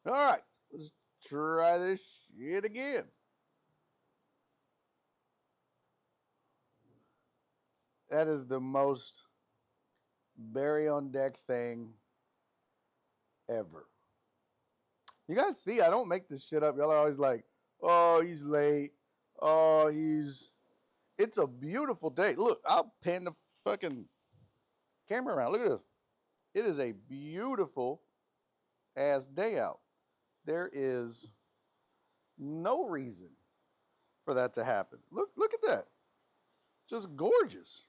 All right, let's try this shit again. That is the most Barry on deck thing ever. You guys see, I don't make this shit up. Y'all are always like, oh, he's late. Oh, he's. It's a beautiful day. Look, I'll pan the fucking camera around. Look at this. It is a beautiful ass day out. There is no reason for that to happen. Look at that. Just gorgeous.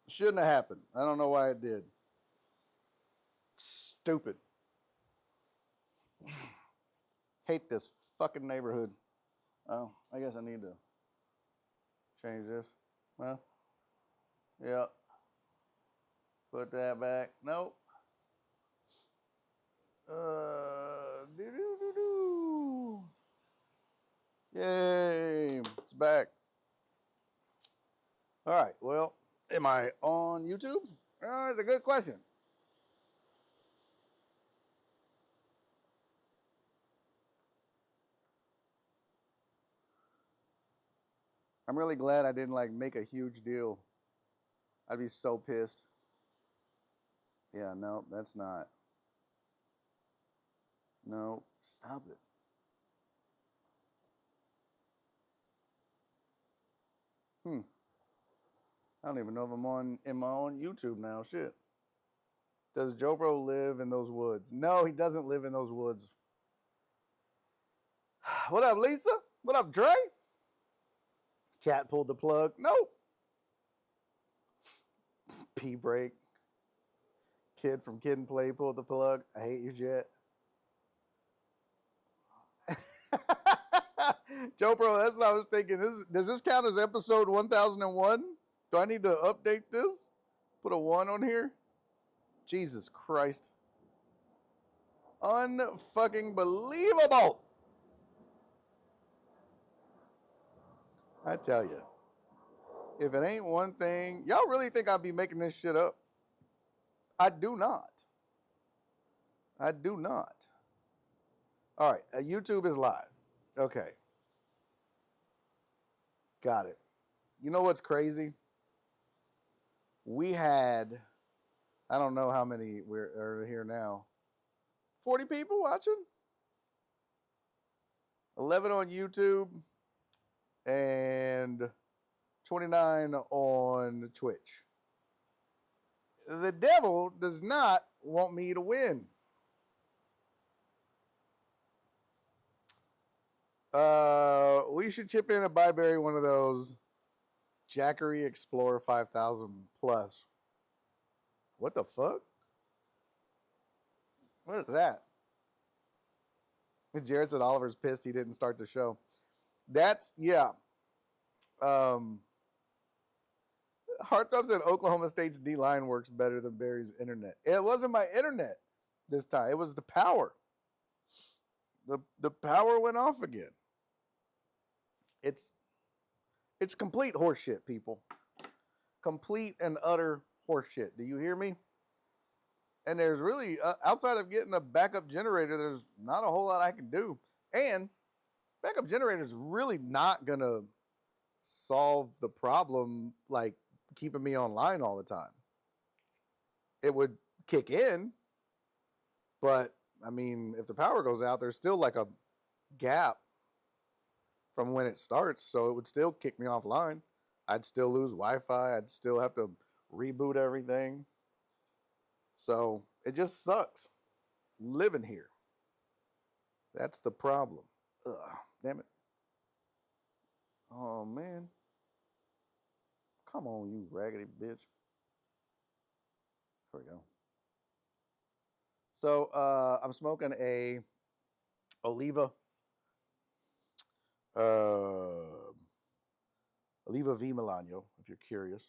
Shouldn't have happened. I don't know why it did. Stupid. Hate this fucking neighborhood. Oh, I guess I need to change this. Well, yeah. Put that back. Nope. Do. Yay. It's back. All right. Well, am I on YouTube? That's a good question. I'm really glad I didn't like make a huge deal. I'd be so pissed. Yeah, no, that's not. No, stop it. I don't even know if I'm on in my own YouTube now. Shit. Does Joe Bro live in those woods? No, he doesn't live in those woods. What up, Lisa? What up, Dre? Cat pulled the plug. Nope. Pee break. Kid from Kid and Play pulled the plug. I hate you, Jet. Joe Bro, that's what I was thinking. Does this count as episode 1001? Do I need to update this? Put a 1 on here? Jesus Christ. Unfucking believable. I tell you. If it ain't one thing, y'all really think I'd be making this shit up? I do not. I do not. All right, YouTube is live. Okay. Got it. You know what's crazy? We had, I don't know how many are here now. 40 people watching? 11 on YouTube and 29 on Twitch. The devil does not want me to win. We should chip in and buy Barry one of those Jackery Explorer 5000 Plus. What the fuck? What is that? Jared said Oliver's pissed he didn't start the show. That's, yeah. Heartthrob said Oklahoma State's D-line works better than Barry's internet. It wasn't my internet this time. It was the power. The power went off again. It's complete horseshit, people. Complete and utter horseshit. Do you hear me? And there's really, outside of getting a backup generator, there's not a whole lot I can do. And backup generator is really not going to solve the problem, like keeping me online all the time. It would kick in, but I mean, if the power goes out, there's still like a gap from when it starts, so it would still kick me offline. I'd still lose Wi-Fi. I'd still have to reboot everything. So it just sucks living here. That's the problem. Ugh, damn it. Oh, man. Come on, you raggedy bitch. Here we go. So I'm smoking a Oliva Oliva V Milano, if you're curious.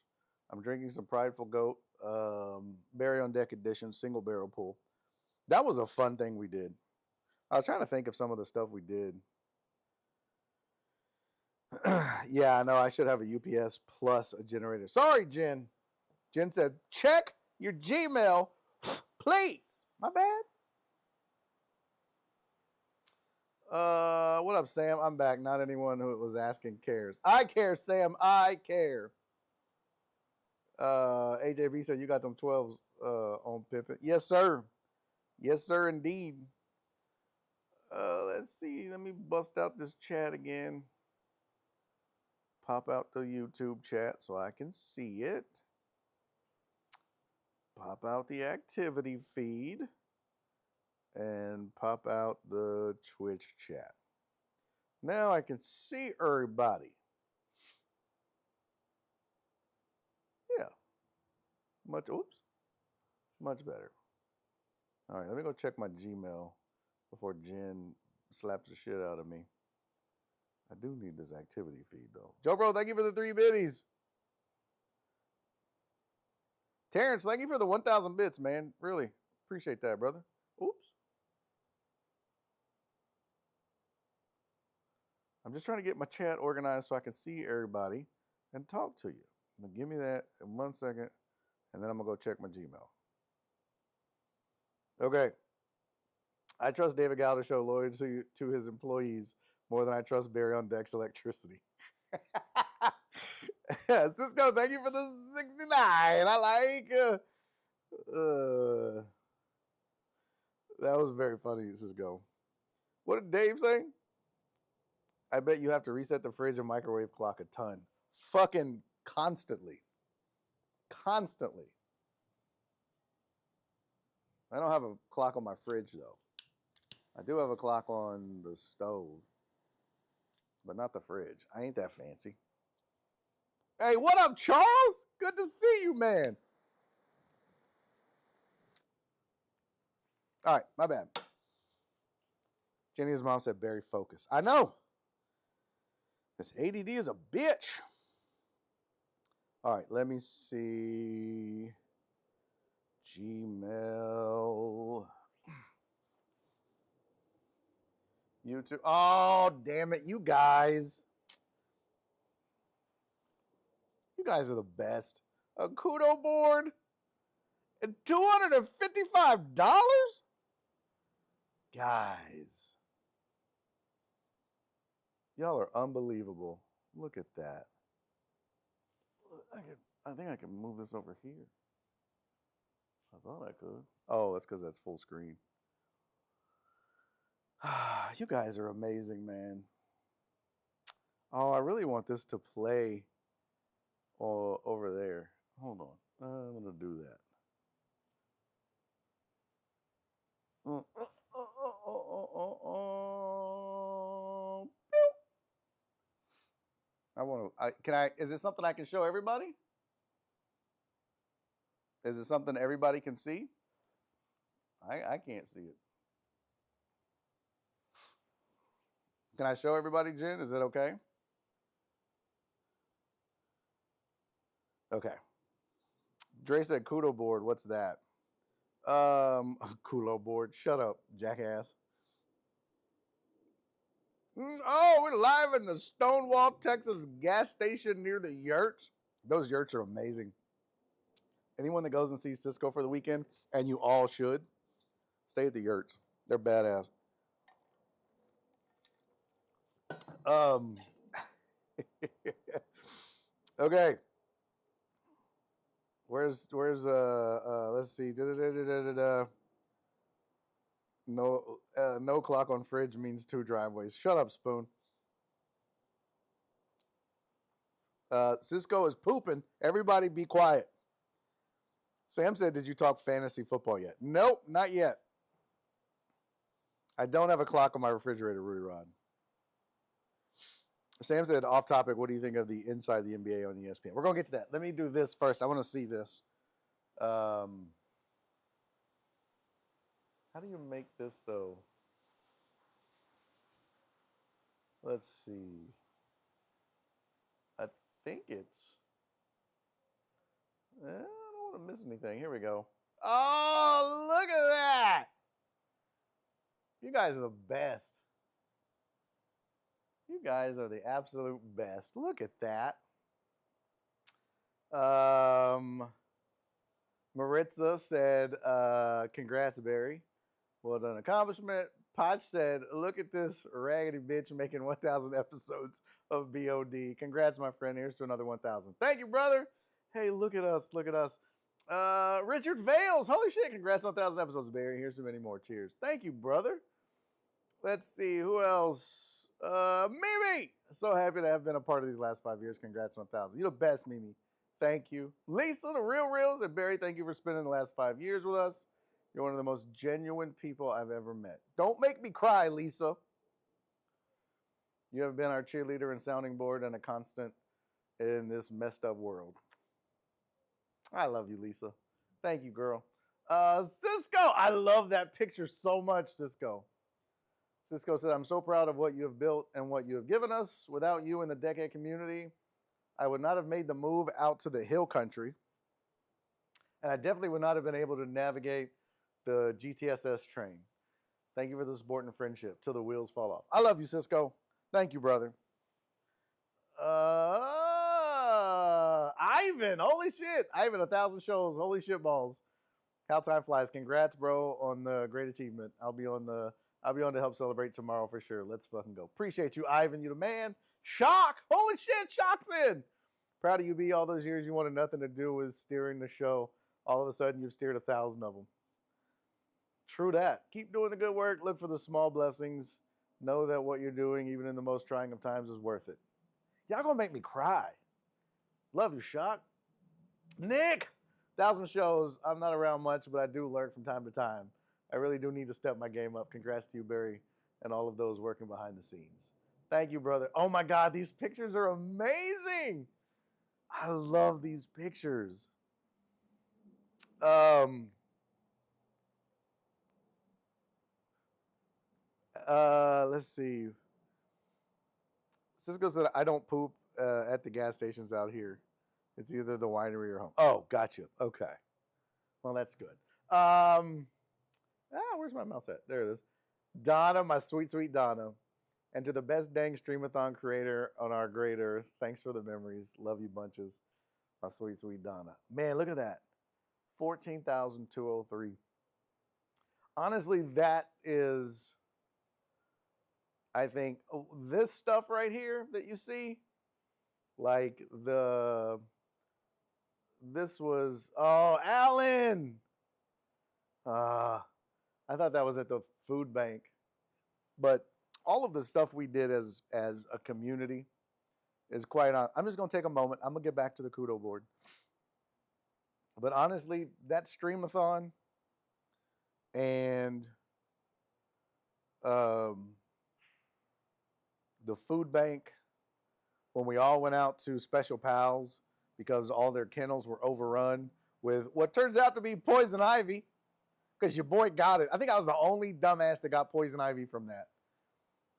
I'm drinking some Prideful Goat Barry on Deck Edition single barrel pull. That was a fun thing we did. I was trying to think of some of the stuff we did. Yeah, I know. I should have a UPS plus a generator. Sorry, Jen. Jen said, check your Gmail, please. My bad. What up, Sam? I'm back. Not anyone who was asking cares. I care, Sam. I care. AJB said you got them 12s on Pippin. Yes, sir. Yes, sir, indeed. Let's see. Let me bust out this chat again. Pop out the YouTube chat so I can see it. Pop out the activity feed. And pop out the Twitch chat. Now I can see everybody. Yeah. Much better. All right, let me go check my Gmail before Jen slaps the shit out of me. I do need this activity feed, though. Joe Bro, thank you for the 3 biddies. Terrence, thank you for the 1,000 bits, man. Really appreciate that, brother. Oops. I'm just trying to get my chat organized so I can see everybody and talk to you. Now, give me that in 1 second, and then I'm going to go check my Gmail. Okay. I trust David Gal to show loyalty to his employees more than I trust Barry on Dex Electricity. Cisco, thank you for the 69. I like. That was very funny, Cisco. What did Dave say? I bet you have to reset the fridge and microwave clock a ton. Fucking constantly. Constantly. I don't have a clock on my fridge, though. I do have a clock on the stove, but not the fridge. I ain't that fancy. Hey, what up, Charles? Good to see you, man. All right, my bad. Jenny's mom said, Barry, focus. I know. This ADD is a bitch. All right, let me see. Gmail. YouTube. Oh, damn it, you guys. You guys are the best. A Kudo board and $255? Guys. Y'all are unbelievable. Look at that. I think I can move this over here. I thought I could. Oh, that's because that's full screen. You guys are amazing, man. Oh, I really want this to play over there. Hold on. I'm going to do that. I want to. Is it something I can show everybody? Is it something everybody can see? I can't see it. Can I show everybody, Jen? Is that okay? Okay. Dre said Kudo board. What's that? Kudo board. Shut up, jackass. Oh, we're live in the Stonewall, Texas gas station near the yurts. Those yurts are amazing. Anyone that goes and sees Cisco for the weekend, and you all should, stay at the yurts. They're badass. Okay. Where's let's see. No clock on fridge means 2 driveways. Shut up, Spoon. Cisco is pooping. Everybody be quiet. Sam said, did you talk fantasy football yet? Nope, not yet. I don't have a clock on my refrigerator, Rudy Rod. Sam said, off topic, what do you think of the Inside the NBA on ESPN? We're going to get to that. Let me do this first. I want to see this. How do you make this, though? Let's see. I think it's... I don't want to miss anything. Here we go. Oh, look at that. You guys are the best. You guys are the absolute best. Look at that. Maritza said, congrats, Barry. Well done accomplishment. Potch said, look at this raggedy bitch making 1,000 episodes of BOD. Congrats, my friend. Here's to another 1,000. Thank you, brother. Hey, look at us. Look at us. Richard Vales. Holy shit. Congrats on 1,000 episodes, Barry. Here's to many more. Cheers. Thank you, brother. Let's see. Who else? Mimi. So happy to have been a part of these last 5 years. Congrats on 1,000. You're the best, Mimi. Thank you. Lisa, the Real Reels. And Barry, thank you for spending the last 5 years with us. You're one of the most genuine people I've ever met. Don't make me cry, Lisa. You have been our cheerleader and sounding board and a constant in this messed up world. I love you, Lisa. Thank you, girl. Cisco, I love that picture so much, Cisco. Cisco said, I'm so proud of what you have built and what you have given us. Without you in the Decade community, I would not have made the move out to the hill country. And I definitely would not have been able to navigate the GTSS train. Thank you for the support and friendship till the wheels fall off. I love you, Cisco. Thank you, brother. Ivan, holy shit. Ivan, 1,000 shows. Holy shit balls. How time flies. Congrats, bro, on the great achievement. I'll be on to help celebrate tomorrow for sure. Let's fucking go. Appreciate you, Ivan. You the man. Shock. Holy shit, Shock's in. Proud of you, B. All those years you wanted nothing to do with steering the show. All of a sudden, you've steered 1,000 of them. True that. Keep doing the good work. Look for the small blessings. Know that what you're doing, even in the most trying of times, is worth it. Y'all gonna make me cry. Love you, Shock. Nick, 1,000 shows. I'm not around much, but I do learn from time to time. I really do need to step my game up. Congrats to you, Barry, and all of those working behind the scenes. Thank you, brother. Oh my God, these pictures are amazing. I love these pictures. Let's see. Cisco said, I don't poop at the gas stations out here. It's either the winery or home. Oh, gotcha. Okay. Well, that's good. Where's my mouse at? There it is. Donna, my sweet, sweet Donna. And to the best dang Streamathon creator on our great earth, thanks for the memories. Love you bunches. My sweet, sweet Donna. Man, look at that. 14,203. Honestly, that is, I think, this stuff right here that you see, like this was, oh, Alan. I thought that was at the food bank. But all of the stuff we did as a community is quite on. I'm just going to take a moment. I'm going to get back to the kudo board. But honestly, that Streamathon and the food bank, when we all went out to Special Pals because all their kennels were overrun with what turns out to be poison ivy, because your boy got it. I think I was the only dumbass that got poison ivy from that.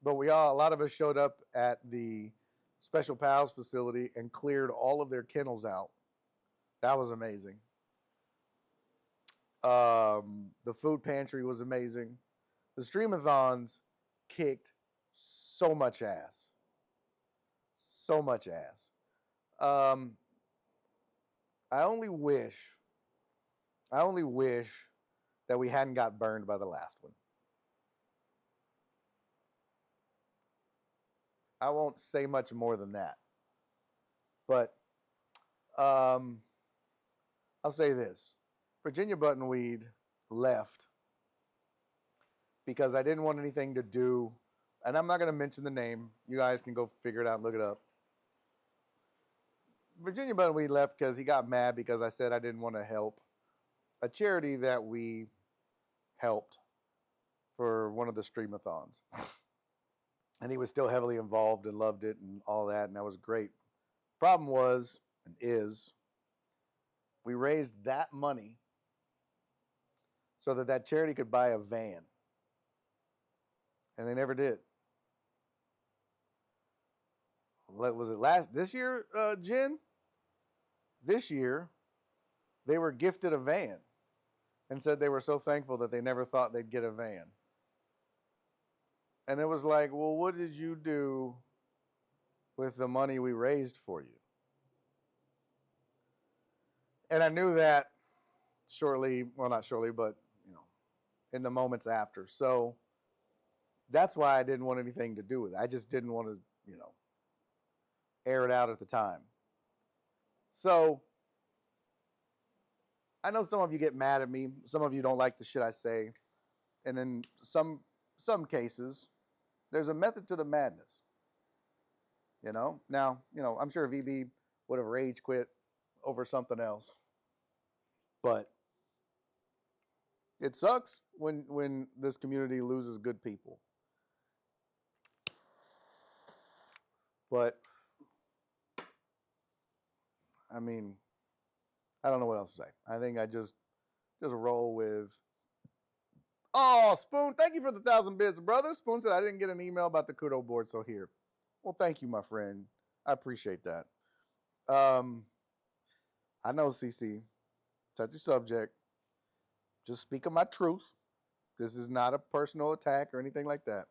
But a lot of us showed up at the Special Pals facility and cleared all of their kennels out. That was amazing. The food pantry was amazing. The Streamathons kicked so much ass. So much ass. I only wish that we hadn't got burned by the last one. I won't say much more than that. But I'll say this. Virginia Buttonweed left because I didn't want anything to do, and I'm not going to mention the name. You guys can go figure it out and look it up. Virginia Buttonweed left because he got mad because I said I didn't want to help a charity that we helped for one of the Streamathons. And he was still heavily involved and loved it and all that, and that was great. Problem was, and is, we raised that money so that charity could buy a van. And they never did. Was it this year, Jen? This year, they were gifted a van and said they were so thankful that they never thought they'd get a van. And it was like, well, what did you do with the money we raised for you? And I knew that shortly, well, not shortly, but, in the moments after. So that's why I didn't want anything to do with it. I just didn't want to, air it out at the time. So I know some of you get mad at me. Some of you don't like the shit I say. And in some cases, there's a method to the madness. Now, I'm sure VB would have rage quit over something else. But it sucks when this community loses good people. But I mean, I don't know what else to say. I think I just roll with. Oh, Spoon, thank you for the 1,000 bits, brother. Spoon said I didn't get an email about the kudo board, so here. Well, thank you, my friend. I appreciate that. I know, CC, touchy subject. Just speaking my truth. This is not a personal attack or anything like that.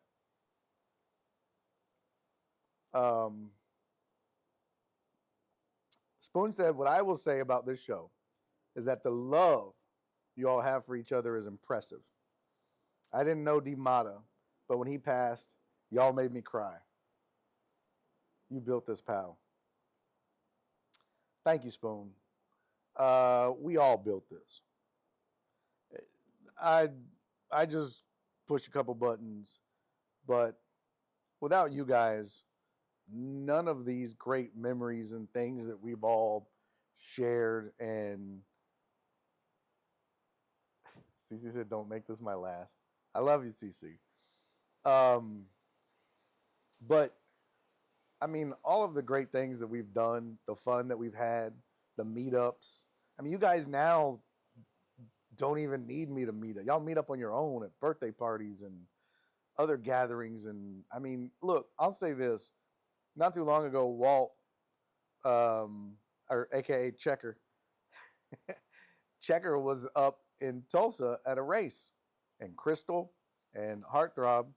Spoon said, what I will say about this show is that the love you all have for each other is impressive. I didn't know D Mata, but when he passed, y'all made me cry. You built this, pal. Thank you, Spoon. We all built this. I just push a couple buttons, but without you guys, none of these great memories and things that we've all shared. And CC said, don't make this my last. I love you, CC. But I mean, all of the great things that we've done, the fun that we've had, the meetups. I mean, you guys now don't even need me to meet up. Y'all meet up on your own at birthday parties and other gatherings. And I mean, look, I'll say this. Not too long ago, Walt, or AKA Checker, Checker was up in Tulsa at a race. And Crystal and Heartthrob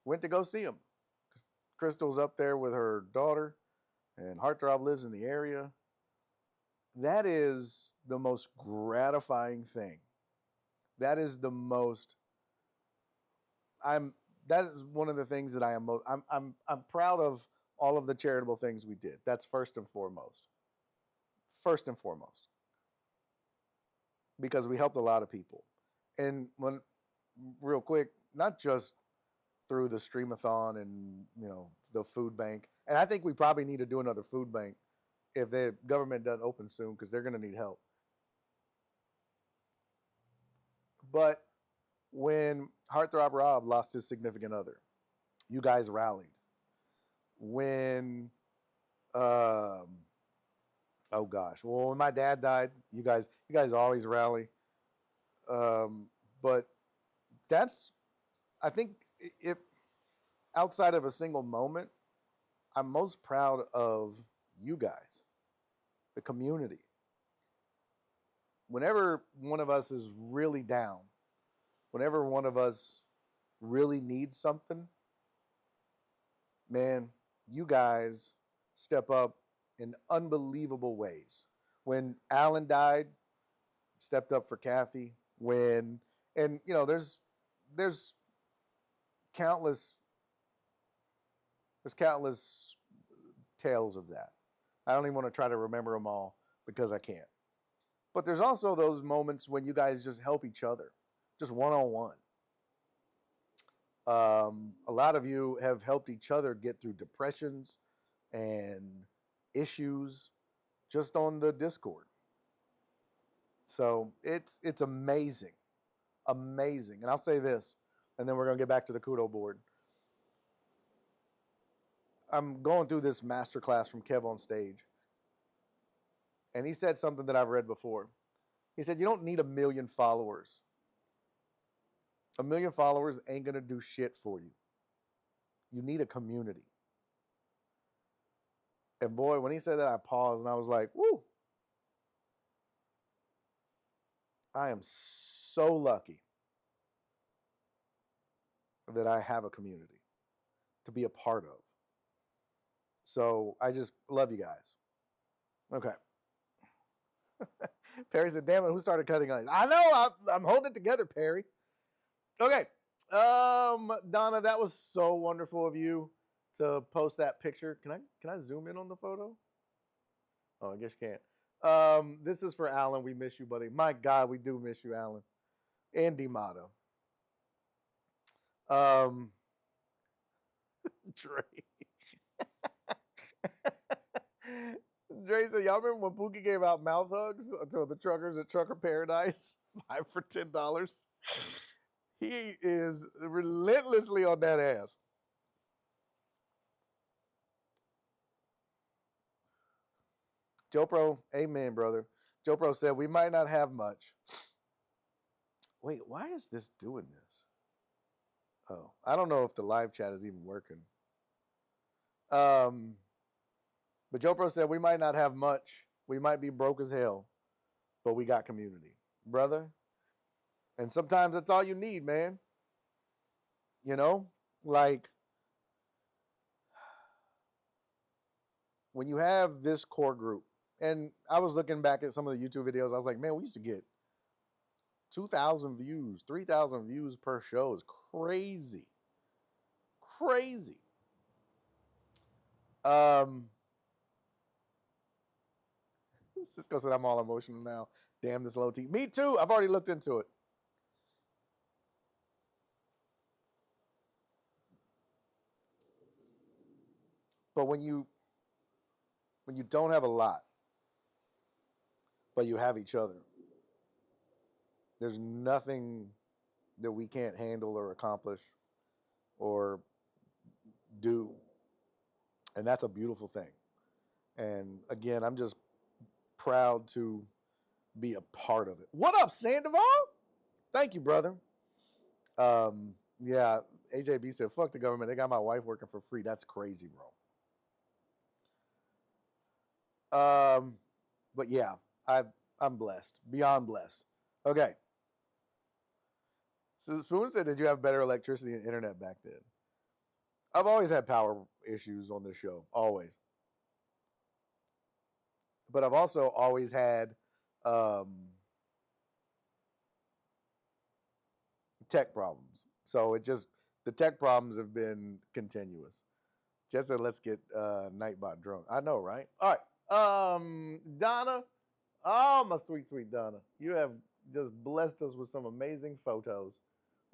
went to go see him. Crystal's up there with her daughter, and Heartthrob lives in the area. That is the most gratifying thing. That is the most. That is one of the things that I am. I'm proud of all of the charitable things we did. That's first and foremost. First and foremost, because we helped a lot of people, and real quick, not just through the streamathon and the food bank. And I think we probably need to do another food bank if the government doesn't open soon, because they're going to need help. But when Heartthrob Rob lost his significant other, you guys rallied. When oh gosh, well, when my dad died, you guys always rally. But that's, I think, if outside of a single moment, I'm most proud of you guys, the community. Whenever one of us is really down, whenever one of us really needs something, man, you guys step up in unbelievable ways. When Alan died, stepped up for Kathy. There's countless tales of that. I don't even want to try to remember them all because I can't. But there's also those moments when you guys just help each other, just one-on-one. A lot of you have helped each other get through depressions and issues just on the Discord. So it's amazing. Amazing. And I'll say this, and then we're going to get back to the kudo board. I'm going through this masterclass from Kev on stage. And he said something that I've read before. He said, you don't need 1 million followers. 1 million followers ain't going to do shit for you. You need a community. And boy, when he said that, I paused and I was like, woo. I am so lucky that I have a community to be a part of. So I just love you guys. Okay. Perry said, damn it, who started cutting onions? I know, I'm holding it together, Perry. Okay. Donna, that was so wonderful of you to post that picture. Can I zoom in on the photo? Oh, I guess you can't. This is for Alan. We miss you, buddy. My God, we do miss you, Alan. And D'Amato. Dre. Dre said, y'all remember when Pookie gave out mouth hugs to the truckers at Trucker Paradise? 5 for $10. He is relentlessly on that ass. Joe Pro, amen, brother. Joe Pro said, we might not have much. Wait, why is this doing this? Oh, I don't know if the live chat is even working. But Joe Pro said, we might not have much. We might be broke as hell, but we got community, brother. And sometimes that's all you need, man. You know, like when you have this core group, and I was looking back at some of the YouTube videos, I was like, man, we used to get 2,000 views, 3,000 views per show. Is crazy. Crazy. Cisco said, I'm all emotional now. Damn this low T. Me too. I've already looked into it. But when you don't have a lot, but you have each other, there's nothing that we can't handle or accomplish or do. And that's a beautiful thing. And again, I'm just proud to be a part of it. What up, Sandoval? Thank you, brother. Yeah, AJB said, fuck the government. They got my wife working for free. That's crazy, bro. But yeah, I'm blessed. Beyond blessed. Okay. So Spoon said, did you have better electricity and internet back then? I've always had power issues on this show. Always. But I've also always had tech problems. So the tech problems have been continuous. Just said, let's get Nightbot drunk. I know, right? All right. Donna. Oh, my sweet, sweet Donna. You have just blessed us with some amazing photos.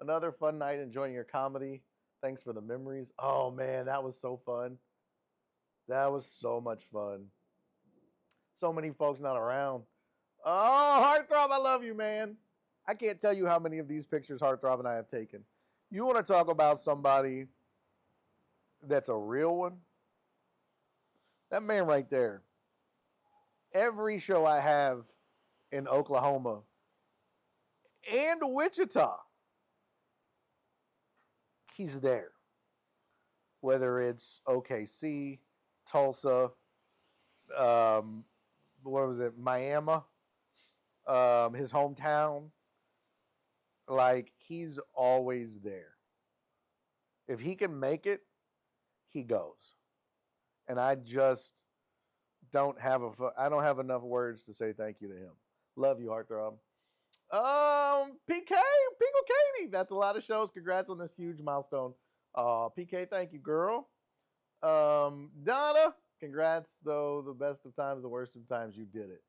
Another fun night enjoying your comedy. Thanks for the memories. Oh, man, that was so fun. That was so much fun. So many folks not around. Oh, Heartthrob, I love you, man. I can't tell you how many of these pictures Heartthrob and I have taken. You want to talk about somebody that's a real one? That man right there. Every show I have in Oklahoma and Wichita, he's there. Whether it's OKC, Tulsa, what was it, Miami, his hometown. Like, he's always there. If he can make it, he goes. And I just don't have enough words to say thank you to him. Love you, Heartthrob. PK, Pingle Katie. That's a lot of shows. Congrats on this huge milestone. PK, thank you, girl. Donna, congrats, though. The best of times, the worst of times, you did it.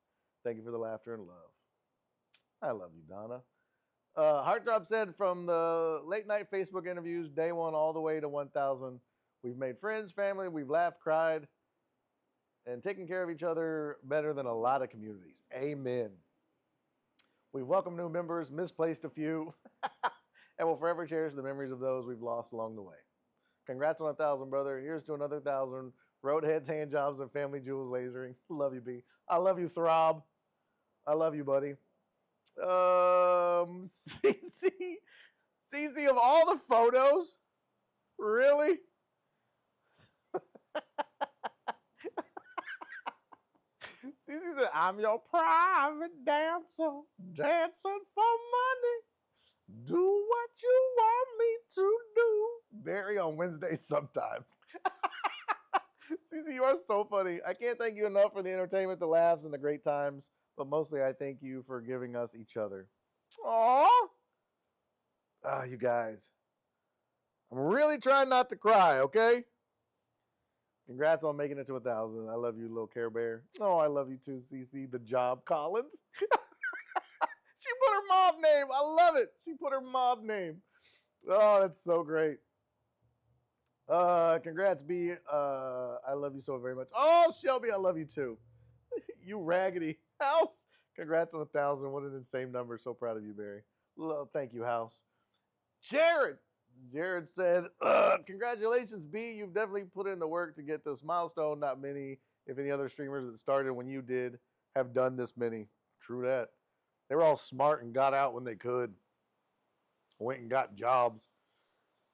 Thank you for the laughter and love. I love you, Donna. Heartthrob said, from the late night Facebook interviews, day one all the way to 1,000, we've made friends, family, we've laughed, cried, and taken care of each other better than a lot of communities. Amen. We've welcomed new members, misplaced a few, and will forever cherish the memories of those we've lost along the way. Congrats on 1,000, brother. Here's to another 1,000. Roadheads, hand jobs, and family jewels lasering. Love you, B. I love you, Throb. I love you, buddy. CC of all the photos? Really? CC said, I'm your private dancer, dancing for money. Do what you want me to do. Barry on Wednesdays sometimes. CC, you are so funny. I can't thank you enough for the entertainment, the laughs, and the great times. But mostly I thank you for giving us each other. Aww. You guys. I'm really trying not to cry, okay? Congrats on making it to 1,000. I love you, little Care Bear. Oh, I love you too, CC, the Job Collins. She put her mob name. I love it. She put her mob name. Oh, that's so great. Congrats, B. I love you so very much. Oh, Shelby, I love you too. You raggedy House. Congrats on 1,000. What an insane number. So proud of you, Barry. Thank you, House. Jared. Jared said, congratulations, B. You've definitely put in the work to get this milestone. Not many, if any other streamers that started when you did, have done this many. True that. They were all smart and got out when they could. Went and got jobs.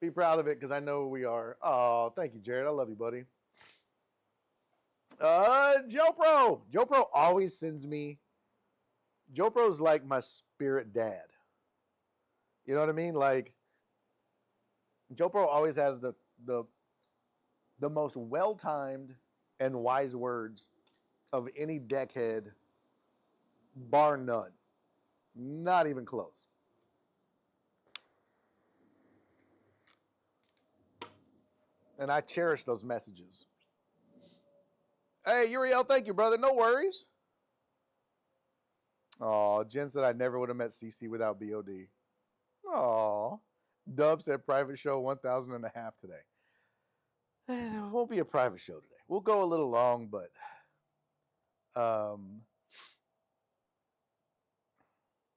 Be proud of it because I know we are. Oh, thank you, Jared. I love you, buddy. Joe Pro. Joe Pro always sends me. Joe Pro's like my spirit dad. You know what I mean? Like, Joe Pro always has the most well-timed and wise words of any deckhead, bar none. Not even close. And I cherish those messages. Hey, Uriel, thank you, brother. No worries. Oh, Jen said I never would have met CC without BOD. Oh. Dub said private show 1,500 today. It won't be a private show today. We'll go a little long, but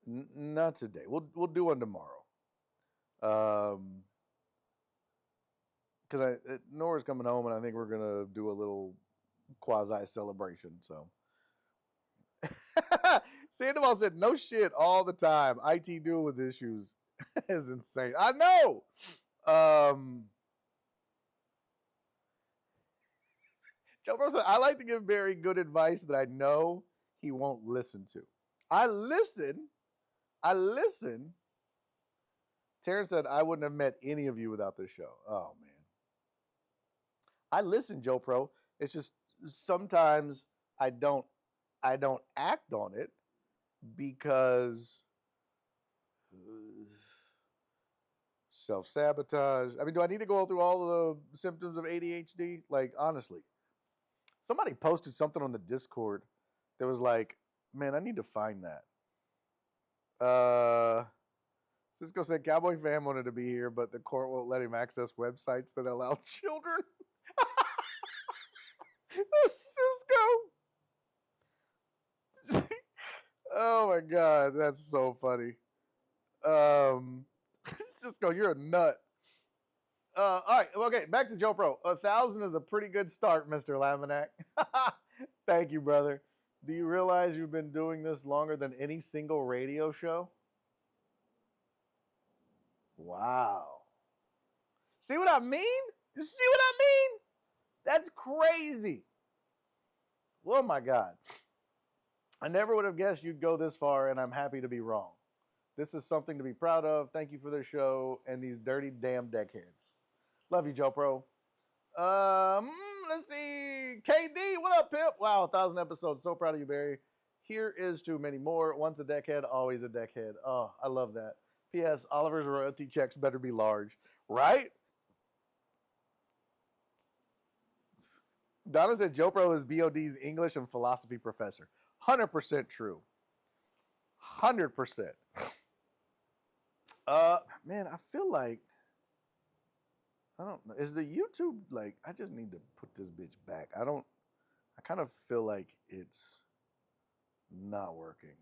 not today. We'll do one tomorrow. Because Nora's coming home, and I think we're gonna do a little quasi celebration. So, Sandoval said, "No shit, all the time. IT deal with issues is insane. I know." Joe Bro said, "I like to give Barry good advice that I know he won't listen to. I listen. Terrence said, I wouldn't have met any of you without this show. Oh, man. I listen, Joe Pro. It's just sometimes I don't act on it because self-sabotage. I mean, do I need to go through all the symptoms of ADHD? Like, honestly. Somebody posted something on the Discord that was like, man, I need to find that. Cisco said Cowboy Fam wanted to be here, but the court won't let him access websites that allow children. Cisco. Oh my God, that's so funny. Cisco, you're a nut. All right, okay, back to Joe Pro. 1,000 is a pretty good start, Mr. Laminack. Thank you, brother. Do you realize you've been doing this longer than any single radio show? Wow. See what I mean? You see what I mean? That's crazy. Oh my God. I never would have guessed you'd go this far, and I'm happy to be wrong. This is something to be proud of. Thank you for this show and these dirty damn deckheads. Love you, Joe Pro. Let's see. KD, what up, Pip? Wow, 1,000 episodes. So proud of you, Barry. Here is too many more. Once a deckhead, always a deckhead. Oh, I love that. P.S. Oliver's royalty checks better be large. Right? Donna said Joe Pro is BOD's English and philosophy professor. 100% true. 100%. Man, I feel like, I don't know. Is the YouTube, like, I just need to put this bitch back. I kind of feel like it's not working.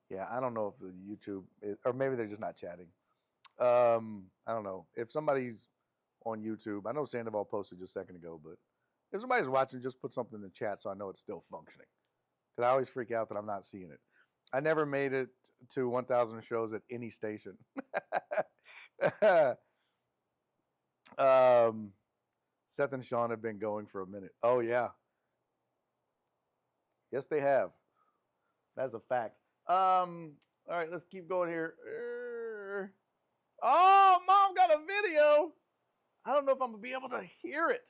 Yeah, I don't know if the YouTube is, or maybe they're just not chatting. I don't know. If somebody's on YouTube, I know Sandoval posted just a second ago, but if somebody's watching, just put something in the chat so I know it's still functioning. Because I always freak out that I'm not seeing it. I never made it to 1,000 shows at any station. Seth and Sean have been going for a minute. Oh, yeah. Yes, they have. That's a fact. All right, let's keep going here. Oh, Mom got a video. I don't know if I'm going to be able to hear it.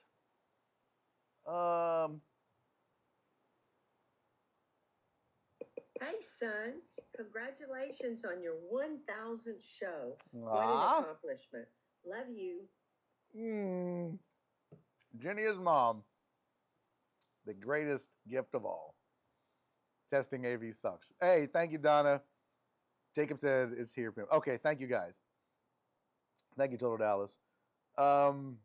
Hey, son. Congratulations on your 1,000th show. What an accomplishment. Love you. Jenny's mom. The greatest gift of all. Testing AV sucks. Hey, thank you, Donna. Jacob said it's here. Okay, thank you, guys. Thank you, Total Dallas. Only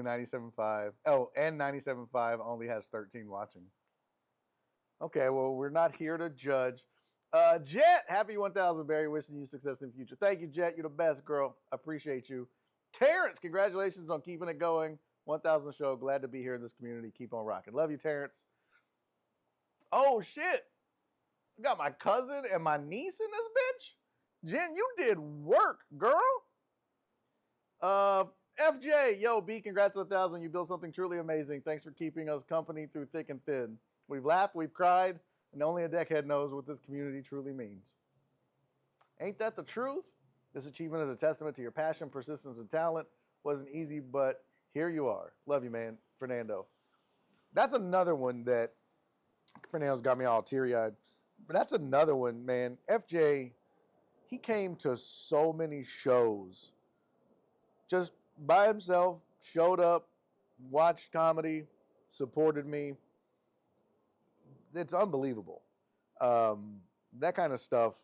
97.5. Oh, and 97.5 only has 13 watching. Okay, well, we're not here to judge. Jet, happy 1,000, Barry. Wishing you success in the future. Thank you, Jet. You're the best, girl. I appreciate you. Terrence, congratulations on keeping it going. 1,000 show. Glad to be here in this community. Keep on rocking. Love you, Terrence. Oh, shit. I got my cousin and my niece in this bitch. Jen, you did work, girl. FJ, yo, B, congrats on 1,000. You built something truly amazing. Thanks for keeping us company through thick and thin. We've laughed, we've cried, and only a deckhead knows what this community truly means. Ain't that the truth? This achievement is a testament to your passion, persistence, and talent. Wasn't easy, but here you are. Love you, man. Fernando. That's another one that Fernando's got me all teary-eyed. But that's another one, man. FJ, he came to so many shows just by himself, showed up, watched comedy, supported me. It's unbelievable. That kind of stuff,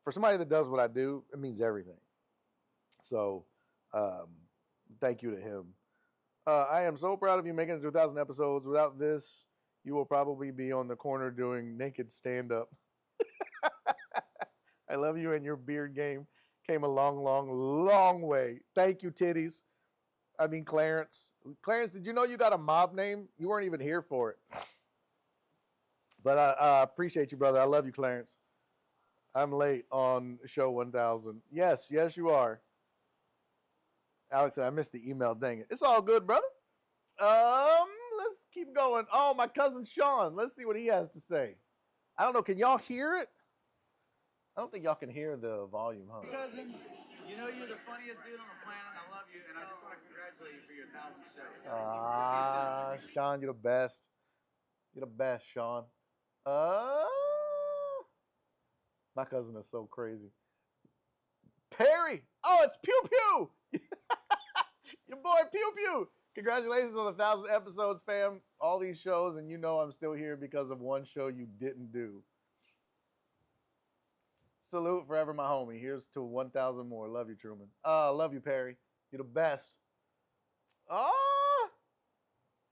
for somebody that does what I do, it means everything. So, thank you to him. I am so proud of you making it to 1,000 episodes. Without this, you will probably be on the corner doing naked stand-up. I love you, and your beard game came a long, long, long way. Thank you, titties. I mean, Clarence. Clarence, did you know you got a mob name? You weren't even here for it. But I appreciate you, brother. I love you, Clarence. I'm late on show 1,000. Yes, yes, you are. Alex, I missed the email. Dang it. It's all good, brother. Let's keep going. Oh, my cousin Sean. Let's see what he has to say. I don't know. Can y'all hear it? I don't think y'all can hear the volume, huh? Cousin, you know you're the funniest dude on the planet. I love you, and I just want to congratulate you for your 1,000 shows. Sean, you're the best. You're the best, Sean. My cousin is so crazy. Perry! Oh, it's Pew Pew! Your boy Pew Pew! Congratulations on 1,000 episodes, fam. All these shows, and you know I'm still here because of one show you didn't do. Salute forever, my homie. Here's to 1,000 more. Love you, Truman. Love you, Perry. You're the best.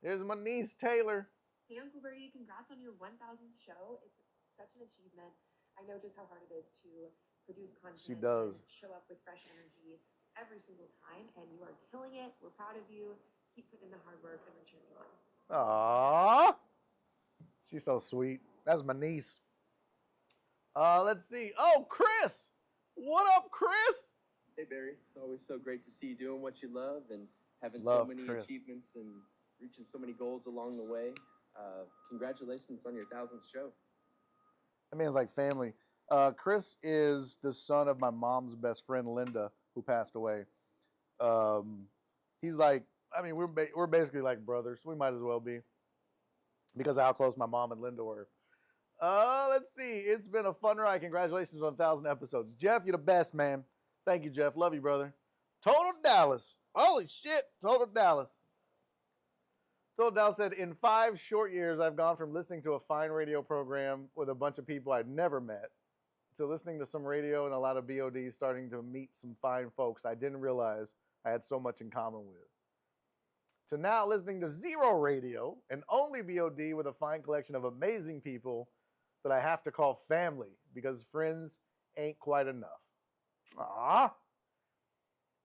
Here's my niece, Taylor. Hey, Uncle Birdie, congrats on your 1,000th show. It's such an achievement. I know just how hard it is to produce content. She does. And show up with fresh energy every single time, and you are killing it. We're proud of you. Keep putting in the hard work, and we're cheering you on. Aww. She's so sweet. That's my niece. Let's see. Oh, Chris. What up, Chris? Hey, Barry. It's always so great to see you doing what you love and having so many achievements and reaching so many goals along the way. Congratulations on your 1,000th show. I mean, it's like family. Chris is the son of my mom's best friend, Linda, who passed away. He's like, I mean, we're basically like brothers. We might as well be because of how close my mom and Linda were. Let's see. It's been a fun ride. Congratulations on 1,000 episodes. Jeff, you're the best, man. Thank you, Jeff. Love you, brother. Total Dallas. Holy shit. Total Dallas. Total Dallas said, in 5 short years, I've gone from listening to a fine radio program with a bunch of people I'd never met to listening to some radio and a lot of BODs, starting to meet some fine folks I didn't realize I had so much in common with. To now listening to zero radio and only BOD with a fine collection of amazing people that I have to call family because friends ain't quite enough.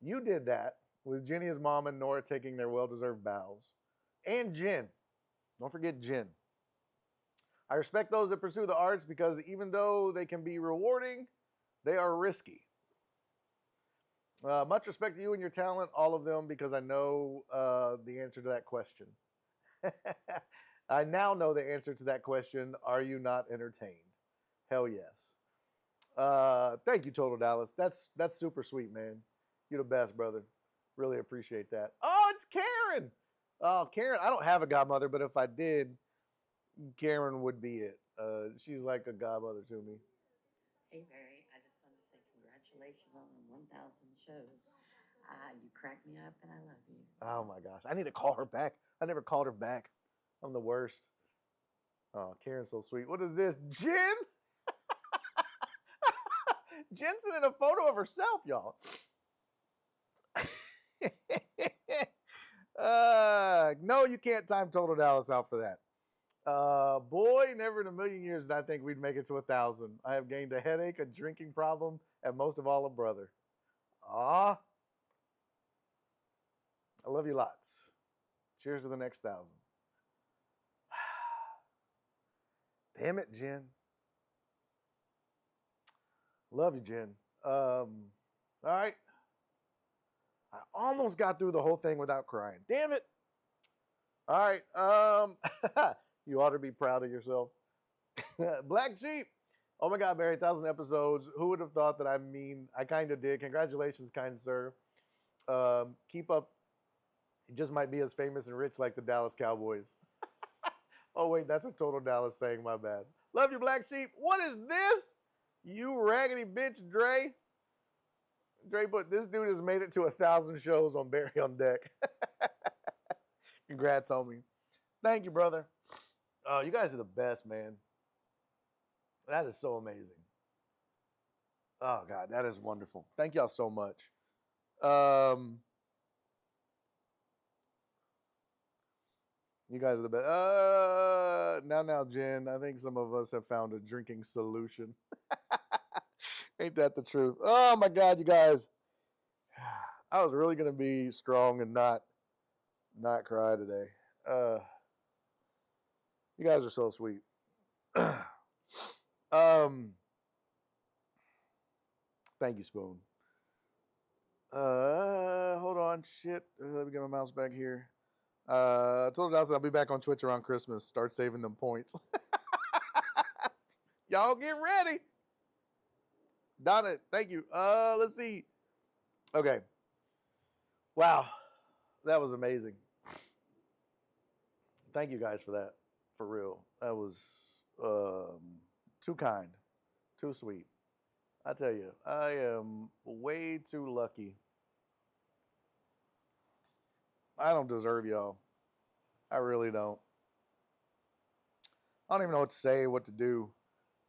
You did that with Jenny's mom and Nora taking their well-deserved bows. And Jen. Don't forget Jen. I respect those that pursue the arts because even though they can be rewarding, they are risky. Much respect to you and your talent, all of them, because I know the answer to that question. I now know the answer to that question. Are you not entertained? Hell yes. Thank you, Total Dallas. That's super sweet, man. You're the best, brother. Really appreciate that. Oh, it's Karen. Oh, Karen, I don't have a godmother, but if I did, Karen would be it. She's like a godmother to me. Hey, Barry, I just wanted to say congratulations on the 1,000 shows. You crack me up and I love you. Oh my gosh. I need to call her back. I never called her back. I'm the worst. Oh, Karen's so sweet. What is this? Jen? Jen sent in a photo of herself, y'all. No, you can't time Total Dallas out for that. Boy, never in a million years did I think we'd make it to 1,000. I have gained a headache, a drinking problem, and most of all, a brother. Ah, I love you lots. Cheers to the next 1,000. Damn it, Jen. Love you, Jen. All right. I almost got through the whole thing without crying. Damn it. All right. You ought to be proud of yourself. Black Sheep. Oh my God, Barry, 1,000 episodes. Who would have thought that I kind of did. Congratulations, kind sir. Keep up. You just might be as famous and rich like the Dallas Cowboys. Oh, wait, that's a Total Dallas saying, my bad. Love you, Black Sheep. What is this? You raggedy bitch, Dre. Dre put, this dude has made it to 1,000 shows on Barry on Deck. Congrats, homie. Thank you, brother. Oh, you guys are the best, man. That is so amazing. Oh, God, that is wonderful. Thank y'all so much. You guys are the best. Now, Jen, I think some of us have found a drinking solution. Ain't that the truth? Oh, my God, you guys. I was really going to be strong and not cry today. You guys are so sweet. Thank you, Spoon. Hold on. Shit. Let me get my mouse back here. I told Dawson I'll be back on Twitch around Christmas. Start saving them points. Y'all get ready. Donna, thank you. Let's see. Okay. Wow. That was amazing. Thank you guys for that. For real. That was too kind. Too sweet. I tell you, I am way too lucky. I don't deserve y'all. I really don't. I don't even know what to say, what to do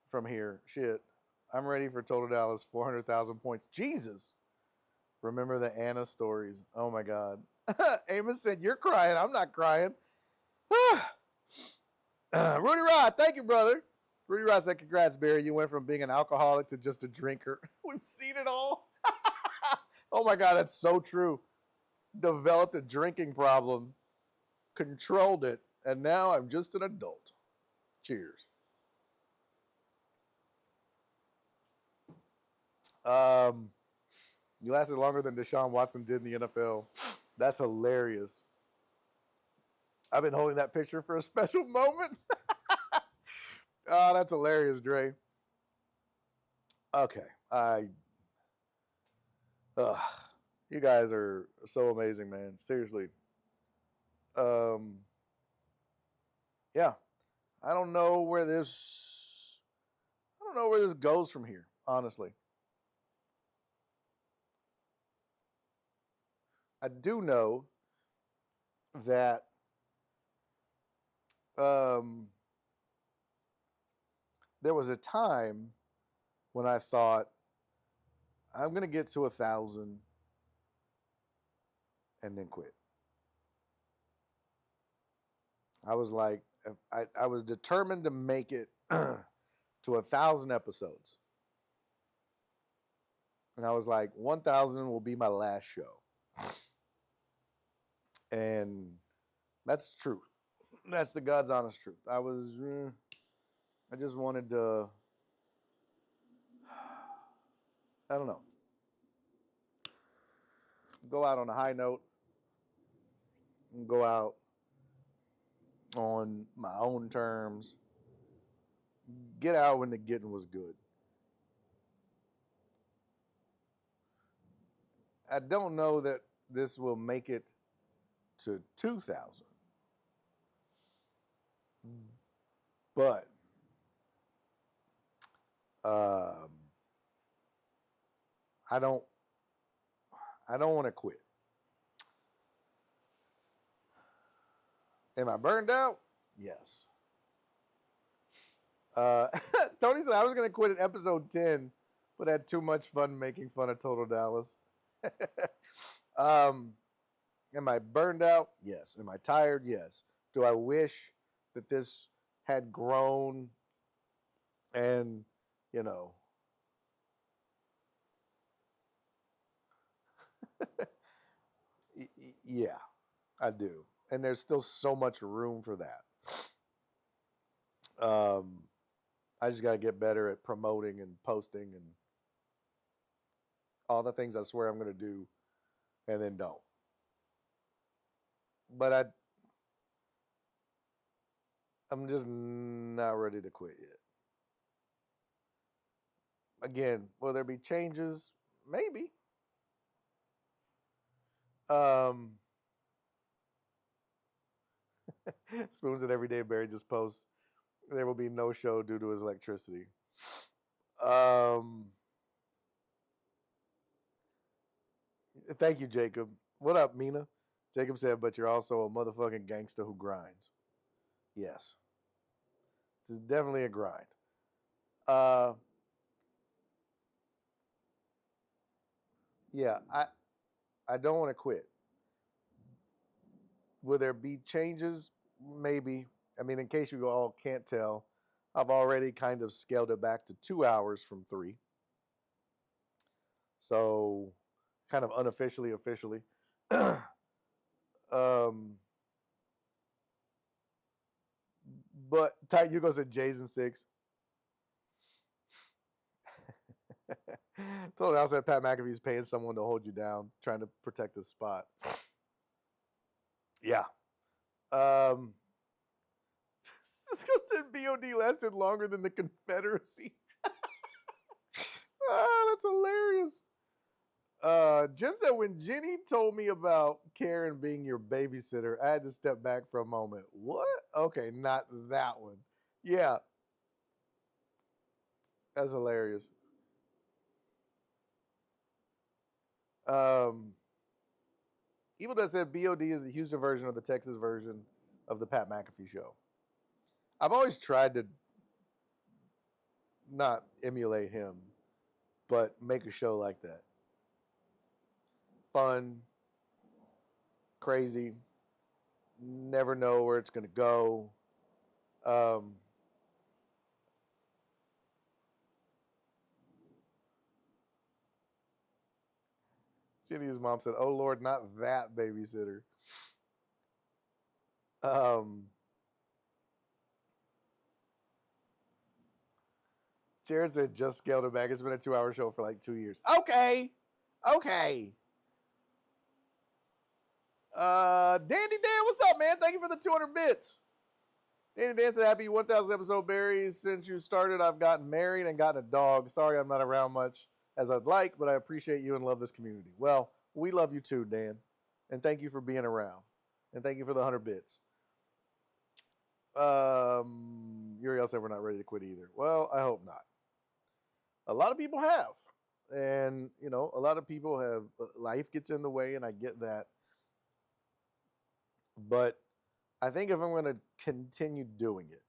from here. Shit. I'm ready for Total Dallas, 400,000 points. Jesus. Remember the Anna stories. Oh, my God. Amos said, you're crying. I'm not crying. Rudy Rod, thank you, brother. Rudy Rod said, congrats, Barry. You went from being an alcoholic to just a drinker. We've seen it all. Oh, my God, that's so true. Developed a drinking problem, controlled it, and now I'm just an adult. Cheers. You lasted longer than Deshaun Watson did in the NFL. That's hilarious. I've been holding that picture for a special moment. Oh, that's hilarious, Dre. Okay. You guys are so amazing, man. Seriously. Yeah. I don't know where this goes from here, honestly. I do know that there was a time when I thought, I'm going to get to 1,000 and then quit. I was like, I was determined to make it to 1,000 episodes. And I was like, 1,000 will be my last show. And that's true. That's the God's honest truth. I just wanted to, I don't know, go out on a high note and go out on my own terms. Get out when the getting was good. I don't know that this will make it to 2,000. But I don't want to quit. Am I burned out? Yes. Tony said I was going to quit at episode 10, but had too much fun making fun of Total Dallas. Am I burned out? Yes. Am I tired? Yes. Do I wish that this had grown and, you know, yeah, I do. And there's still so much room for that. I just got to get better at promoting and posting and all the things I swear I'm going to do and then don't. But I'm just not ready to quit yet. Again, will there be changes? Maybe. Spoons at Everyday Barry just posts, there will be no show due to his electricity. Thank you, Jacob. What up, Mina? Jacob said, but you're also a motherfucking gangster who grinds. Yes. It's definitely a grind. Yeah, I don't want to quit. Will there be changes? Maybe. I mean, in case you all can't tell, I've already kind of scaled it back to 2 hours from 3. So, kind of unofficially, officially. But Tight Hugo said Jason 6. Told I said Pat McAfee's paying someone to hold you down, trying to protect his spot. Yeah. Cisco said BOD lasted longer than the Confederacy. That's hilarious. Jen said, when Jenny told me about Karen being your babysitter, I had to step back for a moment. What? Okay, not that one. Yeah. That's hilarious. Evil Does said BOD is the Houston version of the Texas version of the Pat McAfee show. I've always tried to not emulate him, but make a show like that. Fun, crazy, never know where it's going to go. Cindy's mom said, oh, Lord, not that babysitter. Jared said, just scaled it back. It's been a 2-hour show for like 2 years. Okay. Dandy Dan, what's up, man? Thank you for the 200 bits. Dandy Dan said, happy 1,000th episode, Barry. Since you started, I've gotten married and gotten a dog. Sorry I'm not around much as I'd like, but I appreciate you and love this community. Well, we love you too, Dan. And thank you for being around. And thank you for the 100 bits. Uriel said we're not ready to quit either. Well, I hope not. A lot of people have. And, you know, a lot of people have, life gets in the way, and I get that. But I think if I'm going to continue doing it,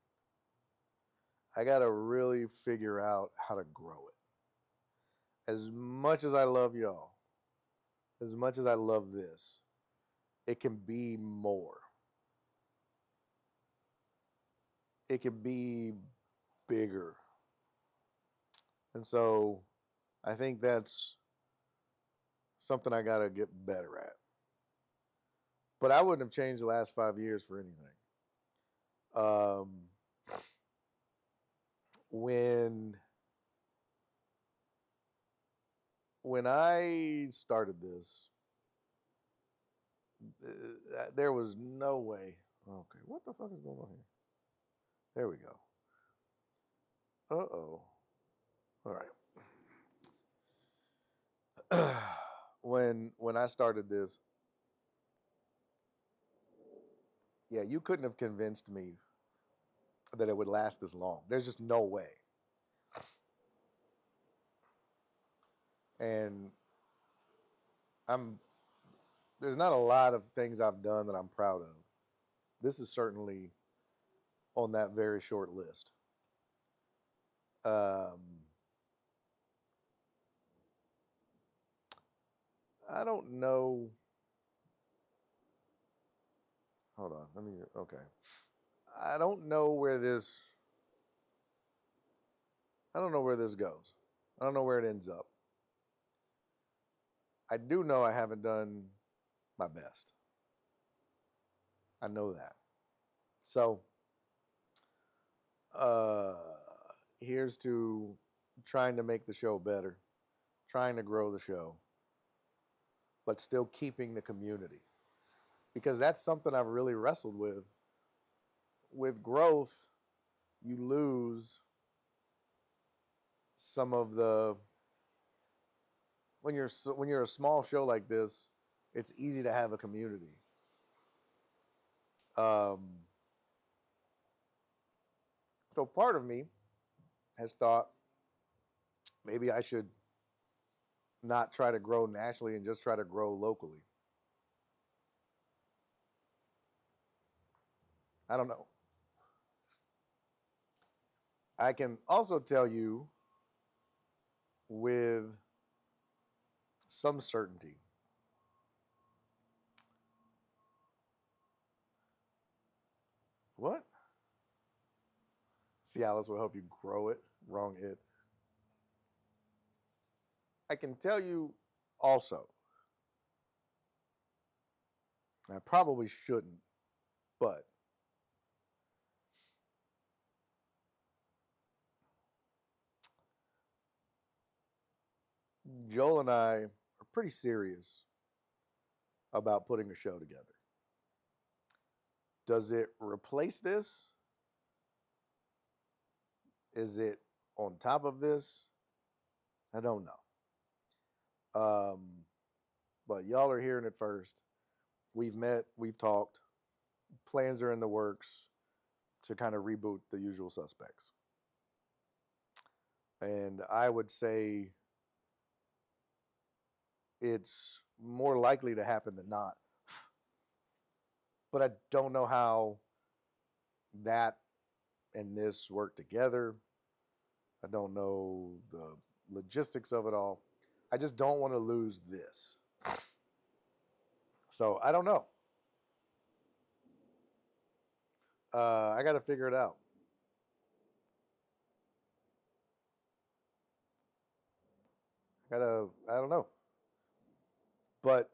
I got to really figure out how to grow it. As much as I love y'all, as much as I love this, it can be more. It can be bigger. And so I think that's something I got to get better at. But I wouldn't have changed the last 5 years for anything. When I started this, there was no way. Okay, what the fuck is going on here? There we go. Uh-oh. All right. When I started this, Yeah, you couldn't have convinced me that it would last this long. There's just no way. And there's not a lot of things I've done that I'm proud of. This is certainly on that very short list. I don't know. Hold on. Okay. I don't know where this goes. I don't know where it ends up. I do know I haven't done my best. I know that. So, here's to trying to make the show better, trying to grow the show, but still keeping the community. Because that's something I've really wrestled with. With growth, you lose some of the when you're a small show like this, it's easy to have a community. So part of me has thought maybe I should not try to grow nationally and just try to grow locally. I don't know. I can also tell you with some certainty what? Cialis will help you grow it. Wrong it. I can tell you also, I probably shouldn't, but Joel and I are pretty serious about putting a show together. Does it replace this? Is it on top of this? I don't know. But y'all are hearing it first. We've met, we've talked. Plans are in the works to kind of reboot The Usual Suspects. And I would say it's more likely to happen than not. But I don't know how that and this work together. I don't know the logistics of it all. I just don't want to lose this. So I don't know. I got to figure it out. I don't know. But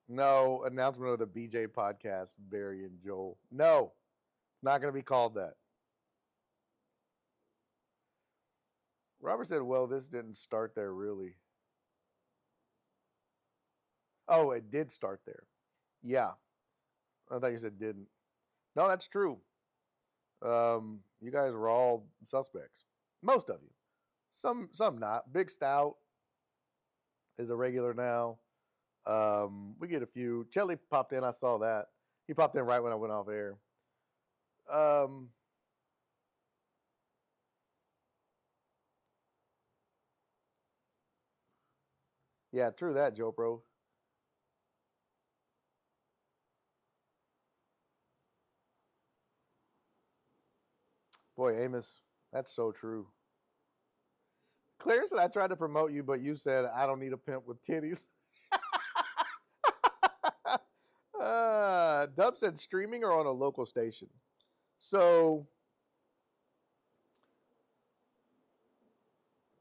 no, announcement of the BJ podcast, Barry and Joel. No, it's not going to be called that. Robert said, well, this didn't start there really. Oh, it did start there. Yeah. I thought you said didn't. No, that's true. You guys were all suspects. Most of you. Some not. Big Stout is a regular now. We get a few. Chelly popped in. I saw that. He popped in right when I went off air. Yeah, true that, Joe Bro. Boy, Amos, that's so true. Claire said, I tried to promote you, but you said, I don't need a pimp with titties. Dub said, streaming or on a local station? So,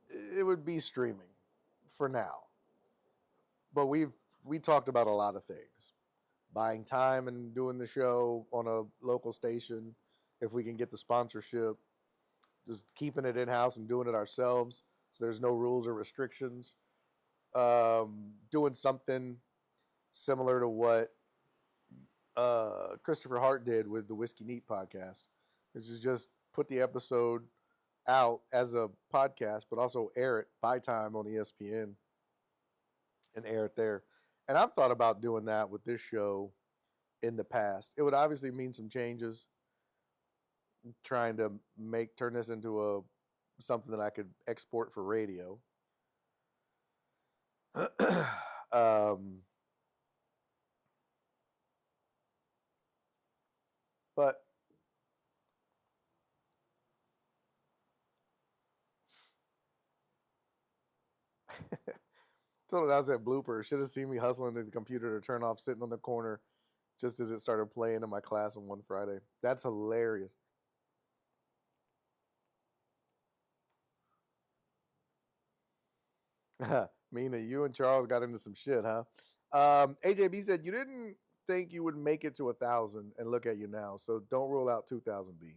it would be streaming for now. But we talked about a lot of things. Buying time and doing the show on a local station, if we can get the sponsorship, just keeping it in-house and doing it ourselves so there's no rules or restrictions. Doing something similar to what Christopher Hart did with the Whiskey Neat podcast, which is just put the episode out as a podcast, but also air it by time on ESPN and air it there. And I've thought about doing that with this show in the past. It would obviously mean some changes, trying to turn this into something that I could export for radio. But told it I was at blooper. Should have seen me hustling to the computer to turn off, sitting on the corner just as it started playing in my class on one Friday. That's hilarious. Mina, you and Charles got into some shit, huh? AJB said you didn't think you would make it to 1,000, and look at you now. So don't rule out 2,000B.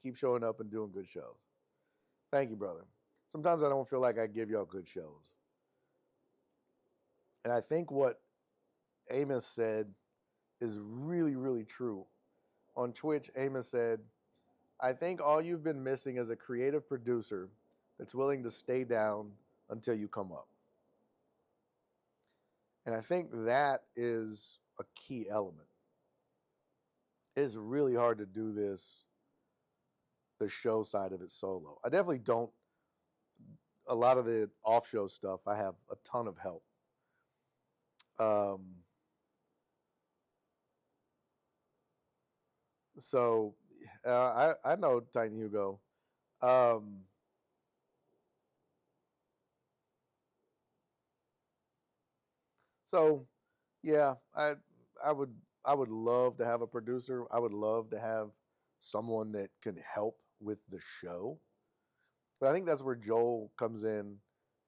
Keep showing up and doing good shows. Thank you, brother. Sometimes I don't feel like I give y'all good shows. And I think what Amos said is really, really true. On Twitch, Amos said, I think all you've been missing is a creative producer that's willing to stay down until you come up. And I think that is a key element. It's really hard to do this, the show side of it solo. I definitely don't. A lot of the off-show stuff, I have a ton of help. So I know Titan Hugo. So yeah, I would love to have a producer. I would love to have someone that can help with the show. But I think that's where Joel comes in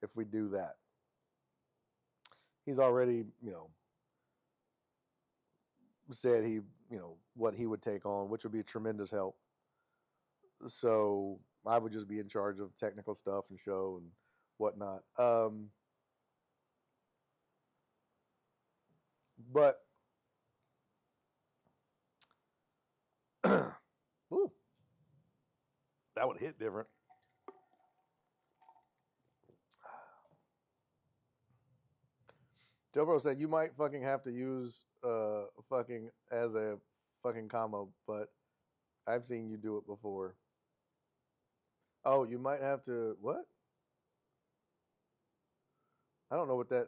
if we do that. He's already, said what he would take on, which would be a tremendous help. So I would just be in charge of technical stuff and show and whatnot. But ooh, that would hit different. Joe Bro said you might fucking have to use fucking as a fucking comma, but I've seen you do it before. Oh, you might have to what? I don't know what that.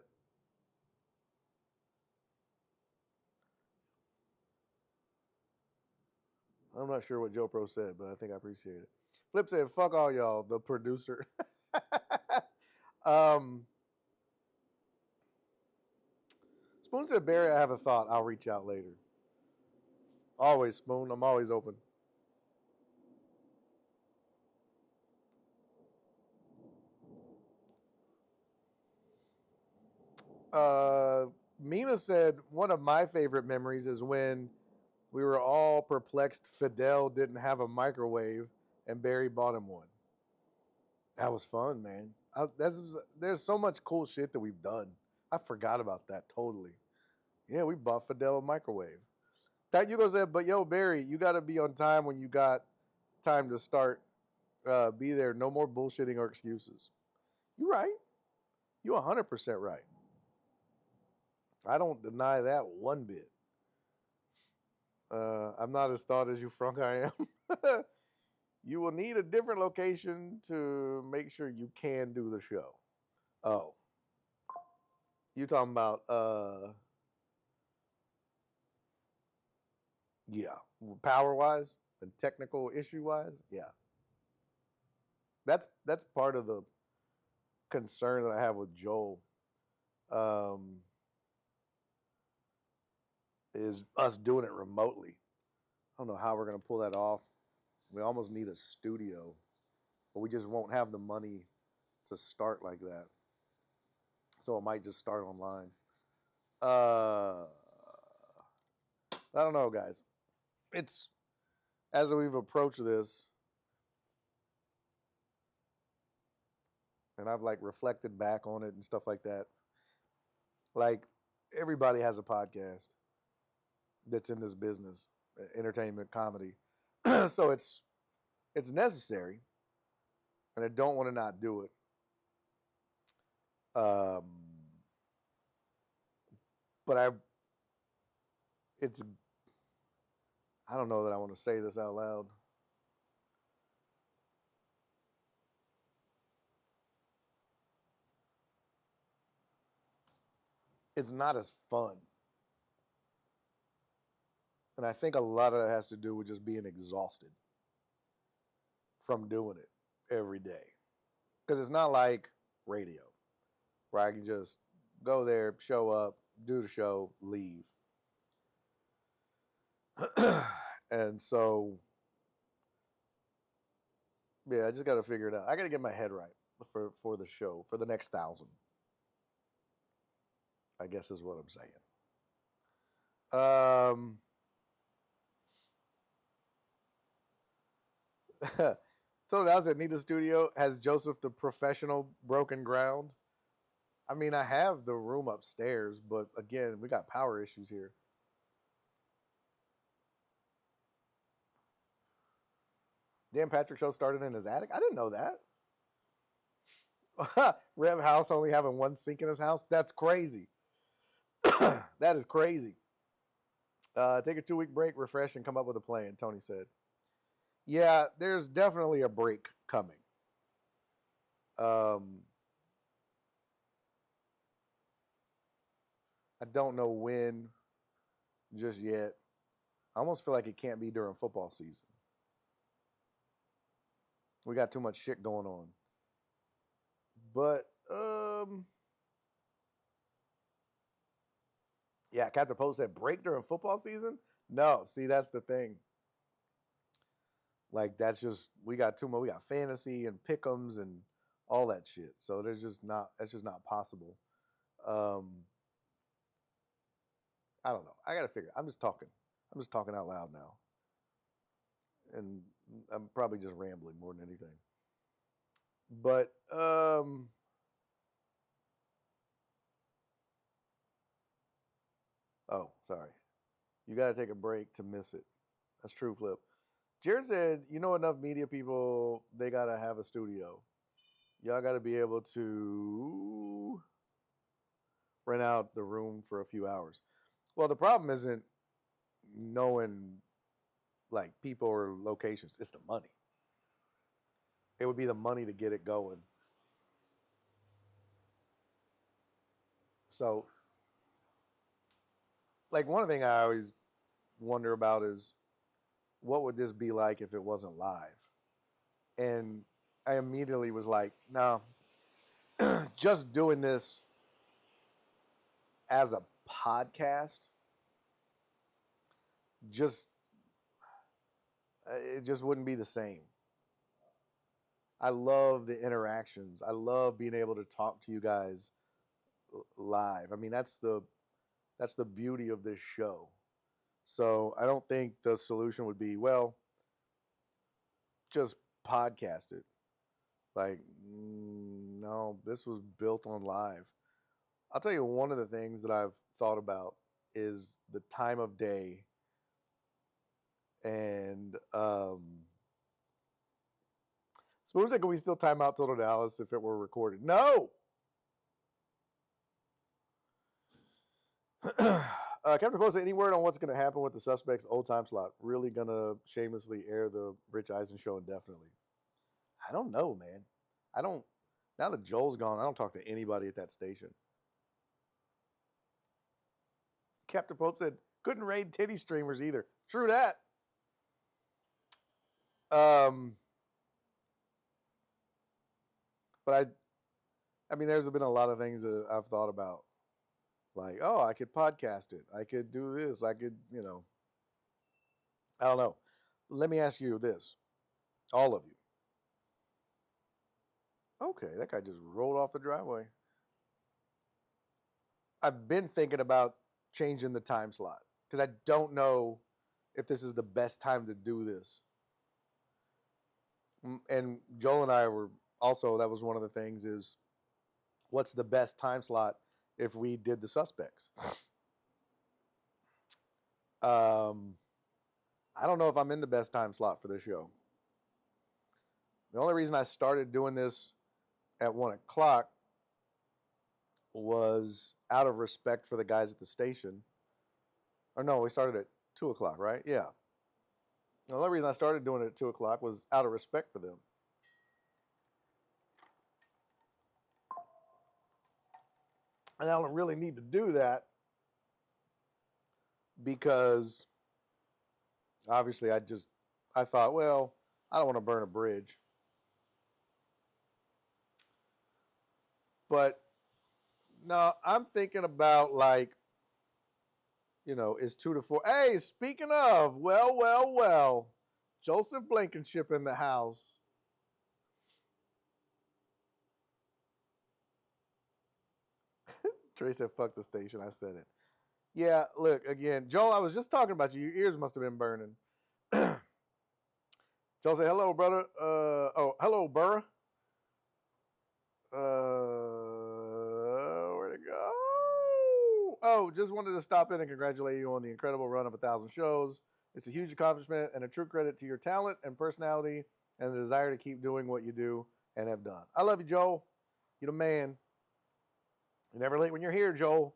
I'm not sure what Joe Pro said, but I think I appreciate it. Flip said, "Fuck all y'all." The producer. Spoon said, "Barry, I have a thought. I'll reach out later." Always, Spoon. I'm always open. Mina said, one of my favorite memories is when we were all perplexed Fidel didn't have a microwave and Barry bought him one. That was fun, man. There's so much cool shit that we've done. I forgot about that totally. Yeah, we bought Fidel a microwave. That Hugo said, but yo, Barry, you got to be on time when you got time to start. Be there. No more bullshitting or excuses. You're right. You're 100% right. I don't deny that one bit. I'm not as thought as you frunk I am. You will need a different location to make sure you can do the show. Oh. You talking about yeah, power wise and technical issue wise, yeah. That's part of the concern that I have with Joel. Is us doing it remotely. I don't know how we're going to pull that off. We almost need a studio, but we just won't have the money to start like that. So it might just start online. I don't know, guys. It's as we've approached this, and I've like reflected back on it and stuff like that. Like everybody has a podcast that's in this business, entertainment, comedy. So it's necessary, and I don't want to not do it. But I don't know that I want to say this out loud. It's not as fun. And I think a lot of that has to do with just being exhausted from doing it every day. Because it's not like radio, where I can just go there, show up, do the show, leave. And so, yeah, I just got to figure it out. I got to get my head right for the show, for the next 1,000. I guess is what I'm saying. Told I said, need a studio. Has Joseph the professional broken ground? I mean, I have the room upstairs, but again, we got power issues here. Dan Patrick Show started in his attic? I didn't know that. Rev House only having one sink in his house? That's crazy. That is crazy. Take a 2-week break, refresh, and come up with a plan, Tony said. Yeah, there's definitely a break coming. I don't know when just yet. I almost feel like it can't be during football season. We got too much shit going on. But, yeah, Captain Post said break during football season? No, see, that's the thing. Like, that's just, we got too much. We got fantasy and pick'ems and all that shit. So that's just not possible. I don't know. I got to figure it. I'm just talking out loud now. And I'm probably just rambling more than anything. But, oh, sorry. You got to take a break to miss it. That's true, Flip. Jared said, you know enough media people, they got to have a studio. Y'all got to be able to rent out the room for a few hours. Well, the problem isn't knowing, like, people or locations. It's the money. It would be the money to get it going. So, like, one thing I always wonder about is, what would this be like if it wasn't live? And I immediately was like, no, just doing this as a podcast, it just wouldn't be the same. I love the interactions. I love being able to talk to you guys live. I mean, that's the beauty of this show. So I don't think the solution would be, well, just podcast it. Like, no, this was built on live. I'll tell you, one of the things that I've thought about is the time of day. And Spoon said, can we still time out Total Dallas if it were recorded? No! Captain Post, any word on what's going to happen with the Suspects old time slot? Really going to shamelessly air the Rich Eisen show indefinitely? I don't know, man. Now that Joel's gone, I don't talk to anybody at that station. Captain Pope said, couldn't raid titty streamers either. True that. But I mean, there's been a lot of things that I've thought about. Like, oh, I could podcast it. I could do this. I could, I don't know. Let me ask you this. All of you. Okay, that guy just rolled off the driveway. I've been thinking about changing the time slot because I don't know if this is the best time to do this. And Joel and I were also, that was one of the things is, what's the best time slot if we did the Suspects? I don't know if I'm in the best time slot for this show. The only reason I started doing this at 1 o'clock was out of respect for the guys at the station. Or no, we started at 2 o'clock, right? Yeah. The only reason I started doing it at 2 o'clock was out of respect for them. And I don't really need to do that because obviously I thought, well, I don't want to burn a bridge. But no, I'm thinking about like, it's 2 to 4. Hey, speaking of, well, Joseph Blankenship in the house. Trey said, fuck the station. I said it. Yeah, look, again, Joel, I was just talking about you. Your ears must have been burning. Joel said, hello, brother. Hello, Burra. Where'd it go? Oh, just wanted to stop in and congratulate you on the incredible run of 1,000 shows. It's a huge accomplishment and a true credit to your talent and personality and the desire to keep doing what you do and have done. I love you, Joel. You're the man. You're never late when you're here, Joel.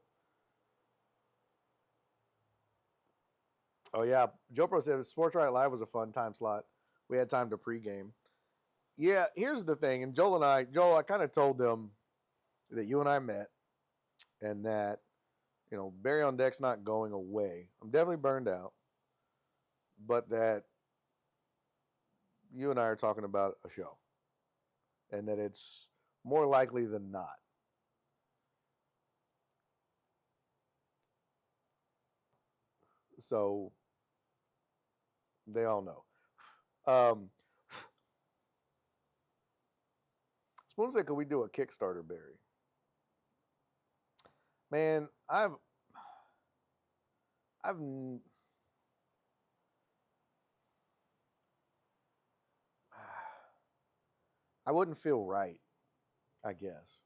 Oh, yeah. Joe Pro said Sports Riot Live was a fun time slot. We had time to pregame. Yeah, here's the thing. And Joel, I kind of told them that you and I met and that, Barry on Deck's not going away. I'm definitely burned out, but that you and I are talking about a show and that it's more likely than not. So they all know. Spoon said, could we do a Kickstarter, Barry? Man, I wouldn't feel right, I guess.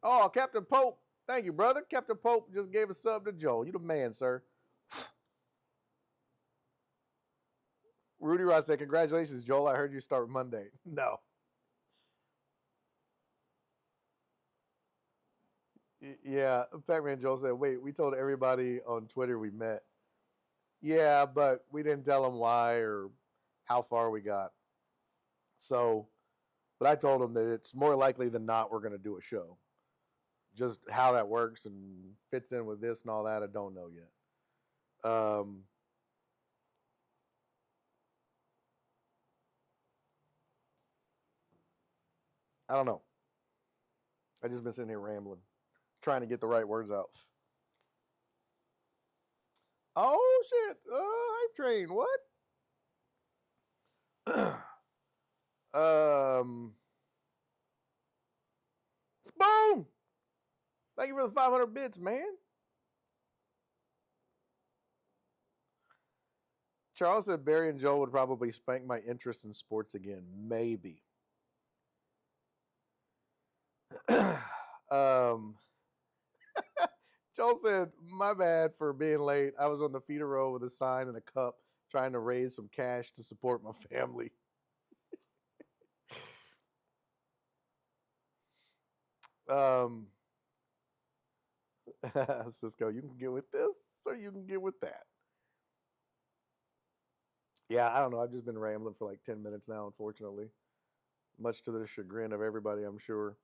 Oh, Captain Pope. Thank you, brother. Captain Pope just gave a sub to Joel. You the man, sir. Rudy Ross said, congratulations, Joel. I heard you start Monday. No. Yeah, Pac-Man Joel said, wait, we told everybody on Twitter we met. Yeah, but we didn't tell them why or how far we got. So, but I told them that it's more likely than not we're going to do a show. Just how that works and fits in with this and all that, I don't know yet. I don't know. I just been sitting here rambling, trying to get the right words out. Oh shit! Hype train. What? Spoon. Thank you for the 500 bits, man. Charles said Barry and Joel would probably spank my interest in sports again. Maybe. Joel said, my bad for being late. I was on the feeder row with a sign and a cup trying to raise some cash to support my family. Cisco, you can get with this or you can get with that. Yeah, I don't know. I've just been rambling for like 10 minutes now, unfortunately. Much to the chagrin of everybody, I'm sure.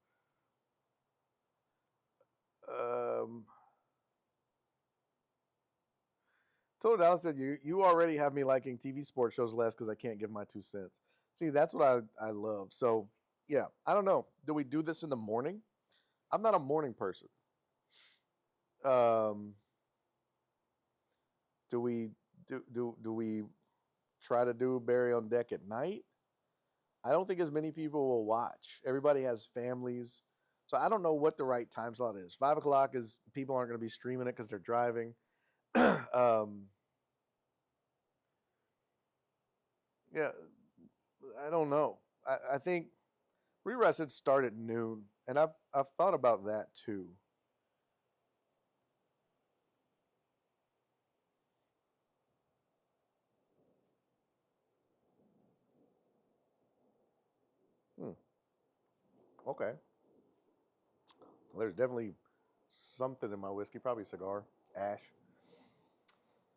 Total Dallas said, you already have me liking TV sports shows less because I can't give my 2 cents. See, that's what I love. So, yeah, I don't know. Do we do this in the morning? I'm not a morning person. Do we try to do Barry on Deck at night? I don't think as many people will watch. Everybody has families. So I don't know what the right time slot is. 5 o'clock is people aren't going to be streaming it because they're driving. Yeah, I don't know. I think Rerun said start at noon, and I've thought about that too. Okay. There's definitely something in my whiskey, probably a cigar, ash.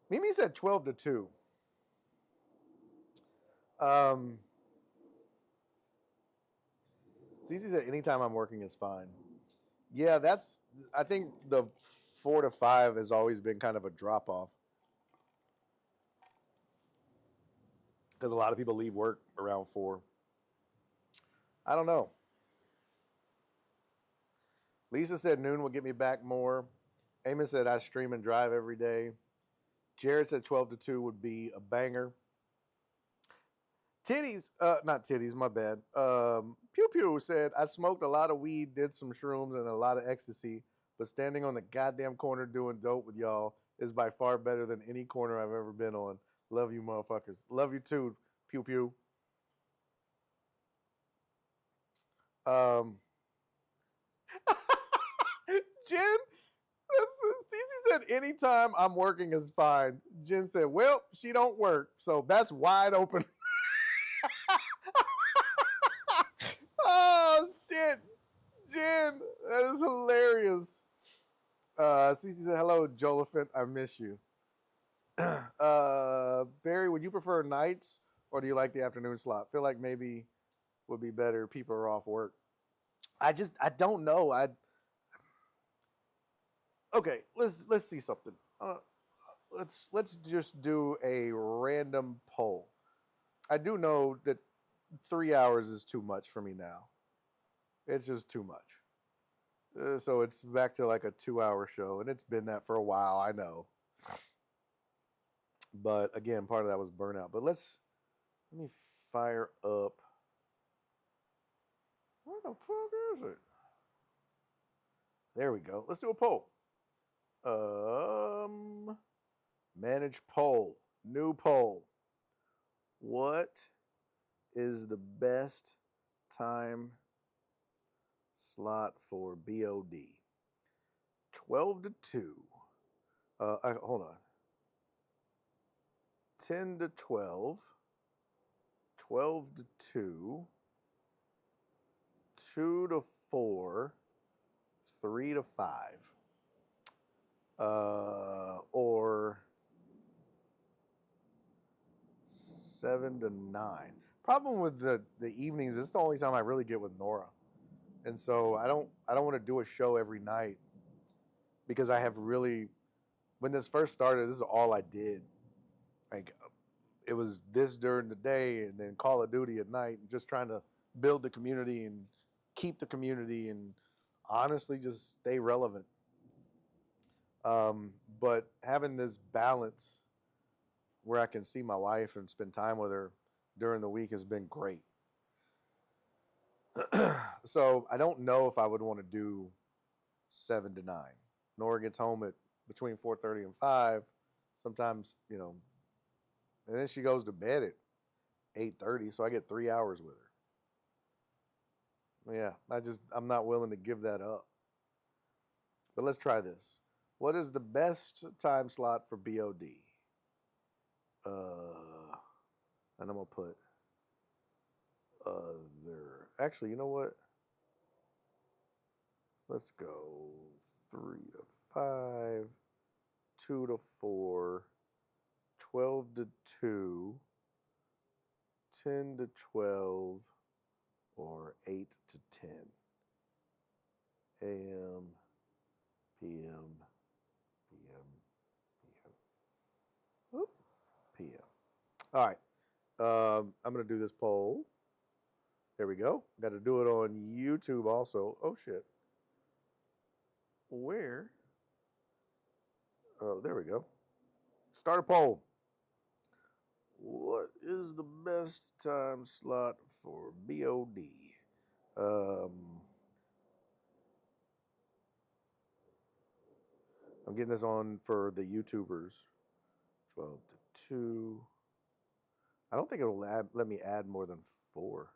Mimi said 12 to 2. Cece said anytime I'm working is fine. Yeah, I think the 4 to 5 has always been kind of a drop off. Because a lot of people leave work around 4. I don't know. Lisa said noon will get me back more. Amos said I stream and drive every day. Jared said 12 to 2 would be a banger. Titties, not titties, my bad. Pew Pew said, I smoked a lot of weed, did some shrooms, and a lot of ecstasy, but standing on the goddamn corner doing dope with y'all is by far better than any corner I've ever been on. Love you, motherfuckers. Love you too, Pew Pew. Jen, Cece said, anytime I'm working is fine. Jen said, well, she don't work, so that's wide open. Oh, shit. Jen, that is hilarious. Cece said, hello, Jolifant. I miss you. Barry, would you prefer nights or do you like the afternoon slot? Feel like maybe would be better. People are off work. I don't know. Okay, let's see something. Let's just do a random poll. I do know that 3 hours is too much for me now. It's just too much. So it's back to like a 2-hour show, and it's been that for a while. I know, but again, part of that was burnout. But let me fire up. Where the fuck is it? There we go. Let's do a poll. Manage poll. New poll. What is the best time slot for BOD? 12 to 2. Hold on. 10 to 12. 12 to 2. 2 to 4. 3 to 5. Or 7 to 9. Problem with the evenings, this is the only time I really get with Nora. And so I don't want to do a show every night because I have really, when this first started, this is all I did. Like it was this during the day and then Call of Duty at night, just trying to build the community and keep the community and honestly just stay relevant. But having this balance where I can see my wife and spend time with her during the week has been great. So I don't know if I would want to do 7 to 9. Nora gets home at between 4:30 and 5. Sometimes, and then she goes to bed at 8:30, so I get 3 hours with her. Yeah, I'm not willing to give that up. But let's try this. What is the best time slot for BOD? And I'm gonna put other. Actually, you know what? Let's go 3 to 5, 2 to 4, 12 to 2, 10 to 12, or 8 to 10. AM, PM, PM, PM. Whoop, PM. All right. I'm going to do this poll. There we go. Got to do it on YouTube also. Oh, shit. Where? Oh, there we go. Start a poll. What is the best time slot for BOD? I'm getting this on for the YouTubers. 12 to 2. I don't think it'll let me add more than 4.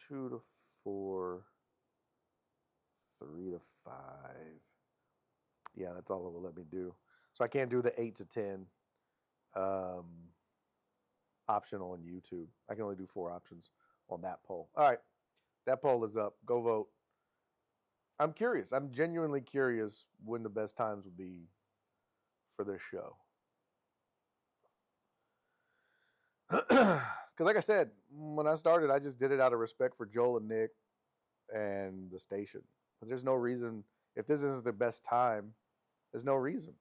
2 to 4. 3 to 5. Yeah, that's all it will let me do. So I can't do the 8 to 10 option on YouTube. I can only do 4 options on that poll. All right, that poll is up. Go vote. I'm curious. I'm genuinely curious when the best times would be for this show. Because like I said, when I started, I just did it out of respect for Joel and Nick and the station. But there's no reason, if this isn't the best time, there's no reason.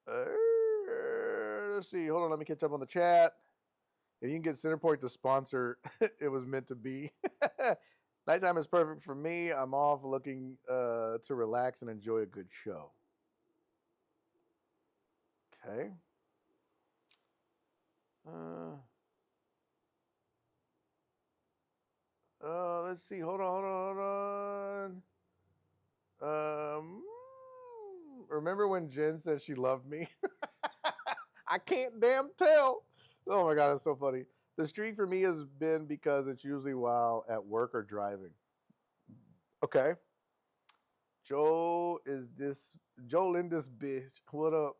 Let's see. Hold on. Let me catch up on the chat. If you can get Centerpoint to sponsor, it was meant to be. Nighttime is perfect for me. I'm off looking to relax and enjoy a good show. Okay. Let's see. Hold on. Remember when Jen said she loved me? I can't damn tell. Oh my God, that's so funny. The streak for me has been because it's usually while at work or driving. Okay. Joel in this bitch. What up?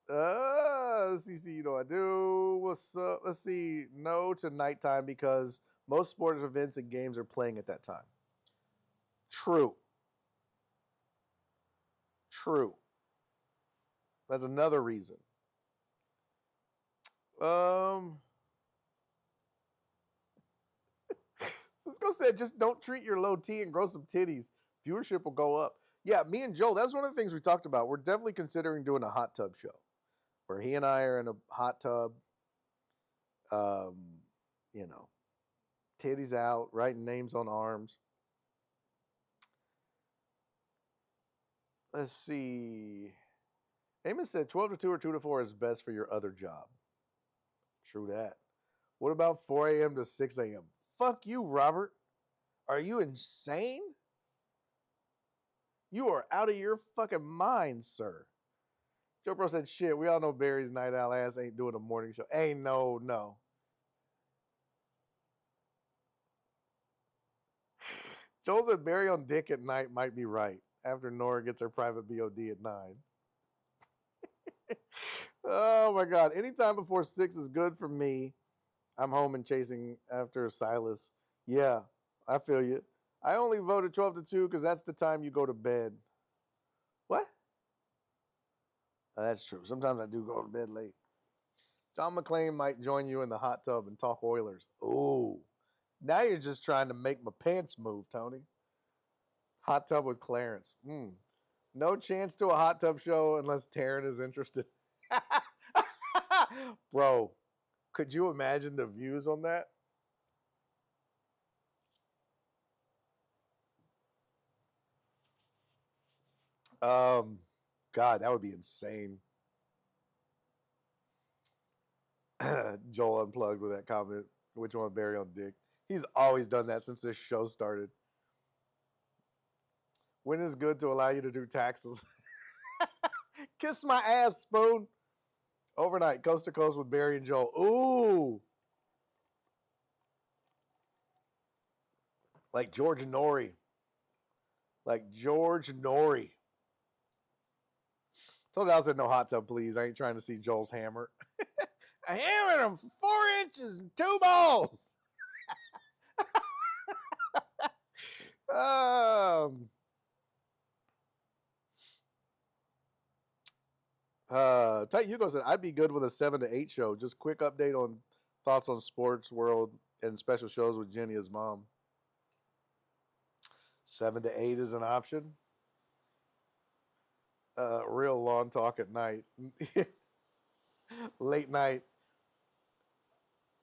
Let's see, you know I do. What's up? Let's see. No to nighttime because most sports events and games are playing at that time. True. That's another reason. Cisco said, just don't treat your low T and grow some titties. Viewership will go up. Yeah, me and Joel, that's one of the things we talked about. We're definitely considering doing a hot tub show where he and I are in a hot tub, you know, titties out, writing names on arms. Let's see. Amos said 12 to 2 or 2 to 4 is best for your other job. True that. What about 4 a.m. to 6 a.m.? Fuck you, Robert. Are you insane? You are out of your fucking mind, sir. Joe Bro said, shit, we all know Barry's night owl ass ain't doing a morning show. Ain't no. Joel said Barry on dick at night might be right after Nora gets her private BOD at 9. Oh my God. Anytime before 6 is good for me. I'm home and chasing after Silas. Yeah, I feel you. I only voted 12 to 2 because that's the time you go to bed. What? That's true. Sometimes I do go to bed late. John McClane might join you in the hot tub and talk Oilers. Ooh. Now you're just trying to make my pants move, Tony. Hot tub with Clarence. No chance to a hot tub show unless Taryn is interested. Bro, could you imagine the views on that? God, that would be insane. Joel unplugged with that comment. Which one, Barry on dick? He's always done that since this show started. When is good to allow you to do taxes? Kiss my ass, Spoon. Overnight, coast to coast with Barry and Joel. Ooh. Like George Norrie. Told you I said no hot tub, please. I ain't trying to see Joel's hammer. I hammered him for 4 inches and 2 balls. Tight Hugo said, I'd be good with a 7 to 8 show. Just quick update on thoughts on sports world and special shows with Jenny as mom. 7 to 8 is an option. Real lawn talk at night. Late night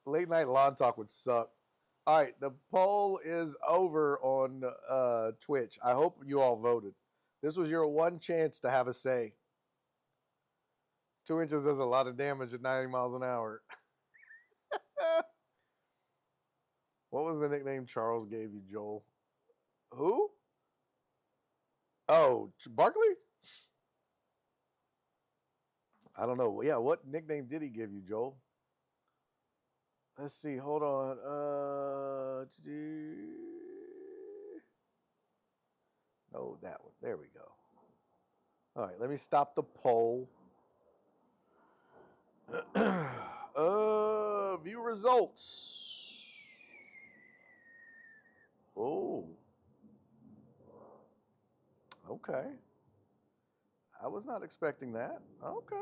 lawn talk would suck. All right, the poll is over on Twitch. I hope you all voted. This was your one chance to have a say. 2 inches does a lot of damage at 90 miles an hour. What was the nickname Charles gave you, Joel? Who? Oh, Barkley? I don't know. Yeah, what nickname did he give you, Joel? Let's see. Hold on. No, that one. There we go. All right, let me stop the poll. View results. Oh, Okay. I was not expecting that. Okay.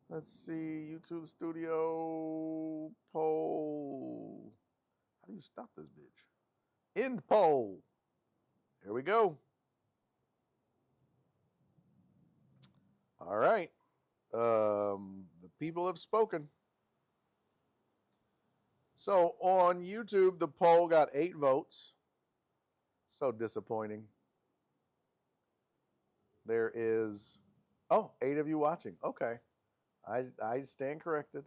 Let's see. YouTube Studio poll. How do you stop this bitch? End poll. Here we go. All right. The people have spoken. So on YouTube, the poll got 8 votes. So disappointing. There is, 8 of you watching. Okay. I stand corrected.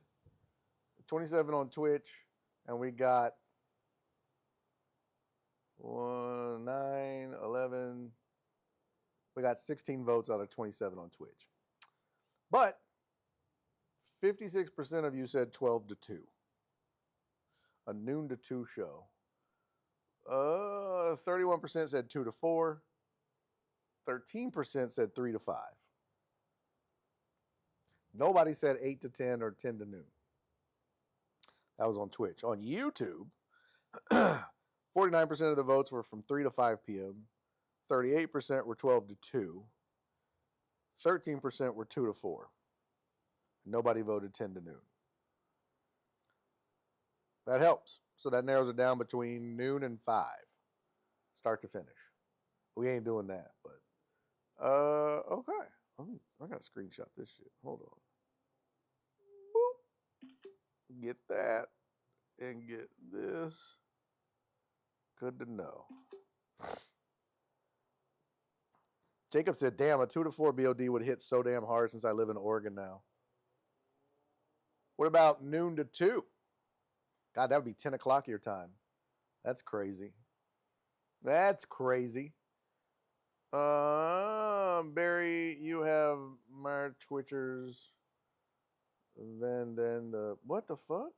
27 on Twitch. And we got 1, 9, 11. We got 16 votes out of 27 on Twitch. But 56% of you said 12 to 2. A noon to 2 show. 31% said 2 to 4. 13% said 3 to 5. Nobody said 8 to 10 or 10 to noon. That was on Twitch. On YouTube, 49% of the votes were from 3 to 5 p.m. 38% were 12 to 2. 13% were 2 to 4. Nobody voted 10 to noon. That helps. So that narrows it down between noon and 5. Start to finish. We ain't doing that, but okay. I gotta screenshot this shit. Hold on. Boop. Get that and get this. Good to know. Jacob said, damn, a 2 to 4 BOD would hit so damn hard since I live in Oregon now. What about noon to 2? God, that would be 10 o'clock your time. That's crazy. That's crazy. Barry, you have my Twitchers. Then the, what the fuck?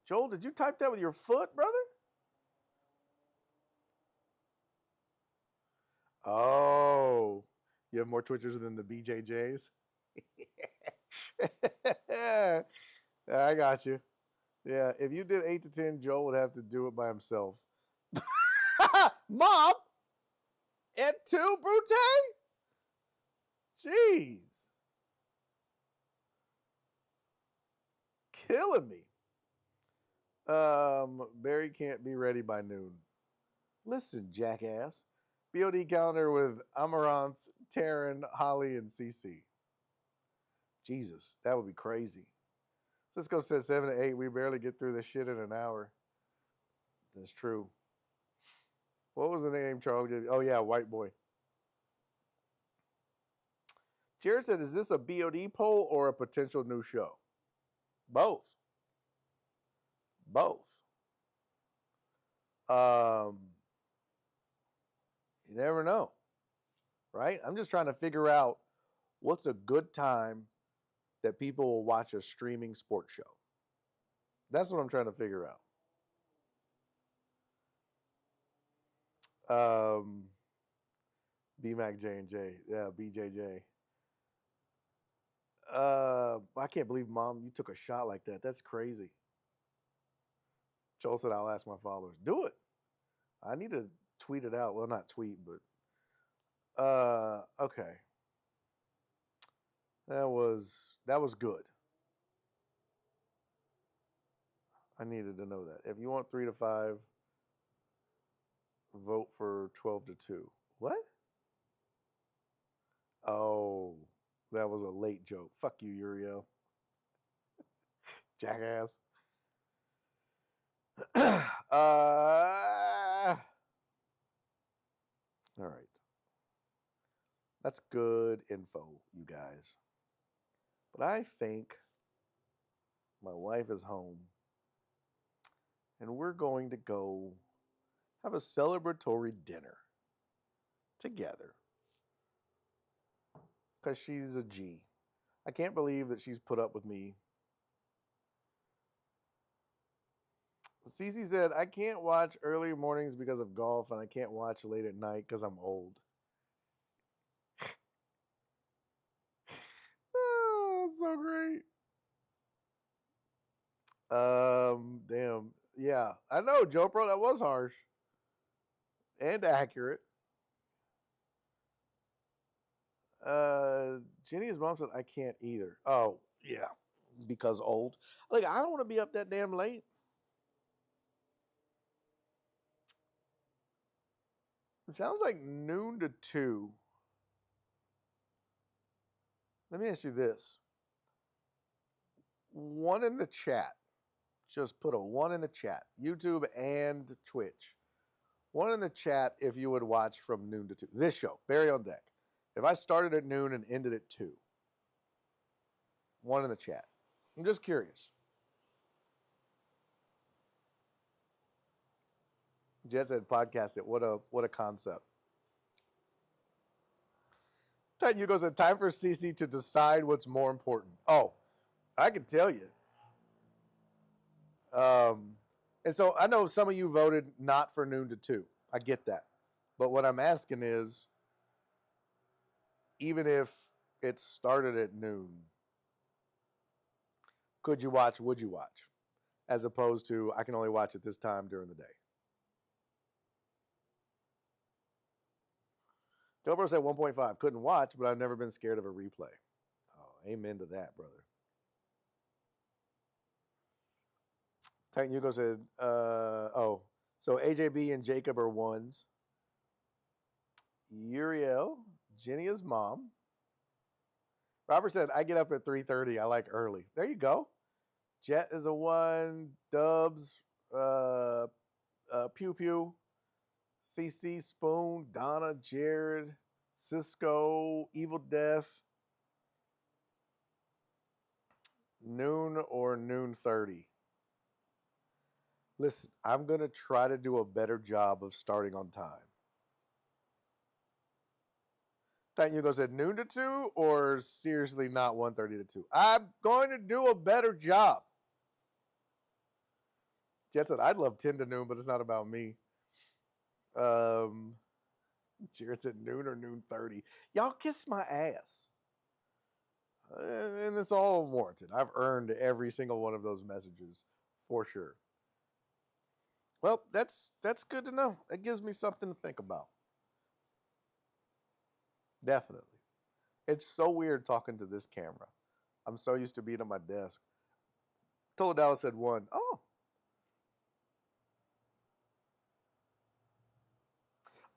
Joel, did you type that with your foot, brother? Oh, you have more Twitchers than the BJJs? I got you. Yeah, if you did 8 to 10, Joel would have to do it by himself. Mom! Et tu, Brute? Jeez. Killing me. Barry can't be ready by noon. Listen, jackass. BOD calendar with Amaranth, Taryn, Holly, and CC. Jesus, that would be crazy. Cisco says 7 to 8. We barely get through this shit in an hour. That's true. What was the name Charles gave you? Oh, yeah, White Boy. Jared said, is this a BOD poll or a potential new show? Both. Both. You never know, right? I'm just trying to figure out what's a good time that people will watch a streaming sports show. That's what I'm trying to figure out. BMAC J&J. Yeah, BJJ. I can't believe, Mom, you took a shot like that. That's crazy. Joel said, I'll ask my followers. Do it. I need to tweet it out. Well, not tweet, but okay. That was good. I needed to know that. If you want 3 to 5, vote for 12 to 2. What? Oh, that was a late joke. Fuck you, Uriel. Jackass. All right. That's good info, you guys. But I think my wife is home and we're going to go have a celebratory dinner together because she's a G. I can't believe that she's put up with me. Cece said, I can't watch early mornings because of golf and I can't watch late at night because I'm old. Oh, so great. Damn. Yeah, I know, Joe Pro, that was harsh. and accurate. Jenny's mom said, I can't either. Oh, yeah, because old. Like, I don't want to be up that damn late. It sounds like noon to 2. Let me ask you this. One in the chat. Just put a 1 in the chat. YouTube and Twitch. 1 in the chat if you would watch from noon to 2. This show, Barry on Deck. If I started at noon and ended at 2. 1 in the chat. I'm just curious. Jet said podcast it. What a concept. Titan Hugo said time for CC to decide what's more important. Oh, I can tell you. And so I know some of you voted not for noon to 2. I get that. But what I'm asking is, even if it started at noon, could you watch, would you watch? As opposed to, I can only watch at this time during the day. Delbro said 1.5. Couldn't watch, but I've never been scared of a replay. Oh, amen to that, brother. Titan Hugo said, so AJB and Jacob are 1s. Uriel, Jenny is mom. Robert said, I get up at 3:30. I like early. There you go. Jet is a 1. Dubs, Pew Pew, CC, Spoon, Donna, Jared, Cisco, Evil Death. Noon or noon 30. Listen, I'm going to try to do a better job of starting on time. Titan Hugo said noon to 2 or seriously not 1:30 to 2. I'm going to do a better job. Jet said, I'd love 10 to noon, but it's not about me. Jared said noon or noon 30. Y'all kiss my ass. And it's all warranted. I've earned every single one of those messages for sure. Well, that's good to know. It gives me something to think about. Definitely. It's so weird talking to this camera. I'm so used to being at my desk. Tola Dallas said 1. Oh.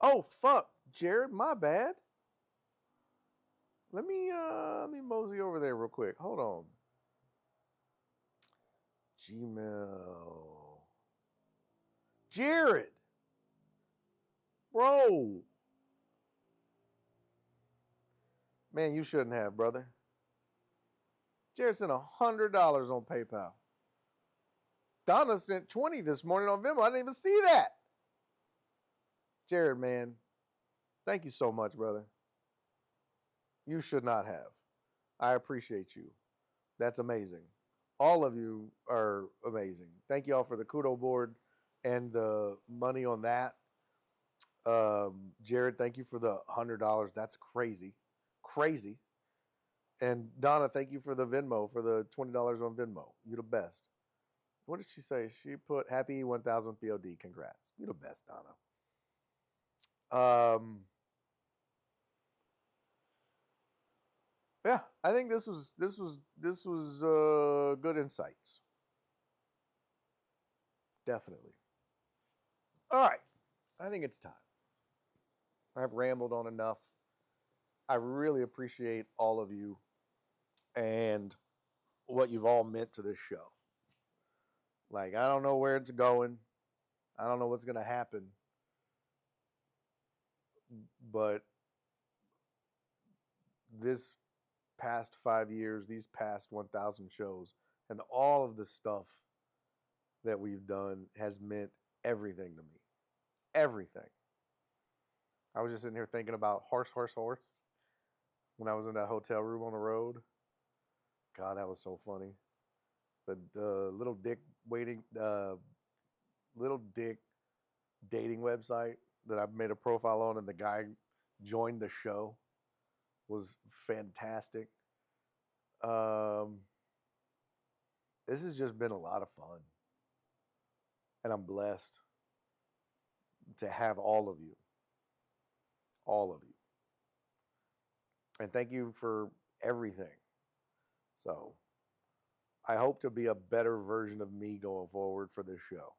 Oh, fuck. Jared, my bad. Let me mosey over there real quick. Hold on. Gmail. Jared. Bro. Man, you shouldn't have, brother. Jared sent $100 on PayPal. Donna sent 20 this morning on Venmo. I didn't even see that. Jared, man, thank you so much, brother. You should not have. I appreciate you. That's amazing. All of you are amazing. Thank you all for the kudo board and the money on that. Jared, thank you for the $100. That's crazy. Crazy. And Donna, thank you for the Venmo, for the $20 on Venmo. You're the best. What did she say? She put happy 1000 POD. Congrats. You're the best, Donna. Yeah, I think this was good insights. Definitely. All right. I think it's time. I've rambled on enough. I really appreciate all of you and what you've all meant to this show. Like, I don't know where it's going. I don't know what's going to happen. But this past 5 years, these past 1,000 shows, and all of the stuff that we've done has meant everything to me. Everything. I was just sitting here thinking about horse when I was in that hotel room on the road. God, that was so funny. The little dick dating website that I made a profile on, and the guy joined the show was fantastic. This has just been a lot of fun, and I'm blessed. to have all of you. All of you. And thank you for everything. So I hope to be a better version of me going forward for this show.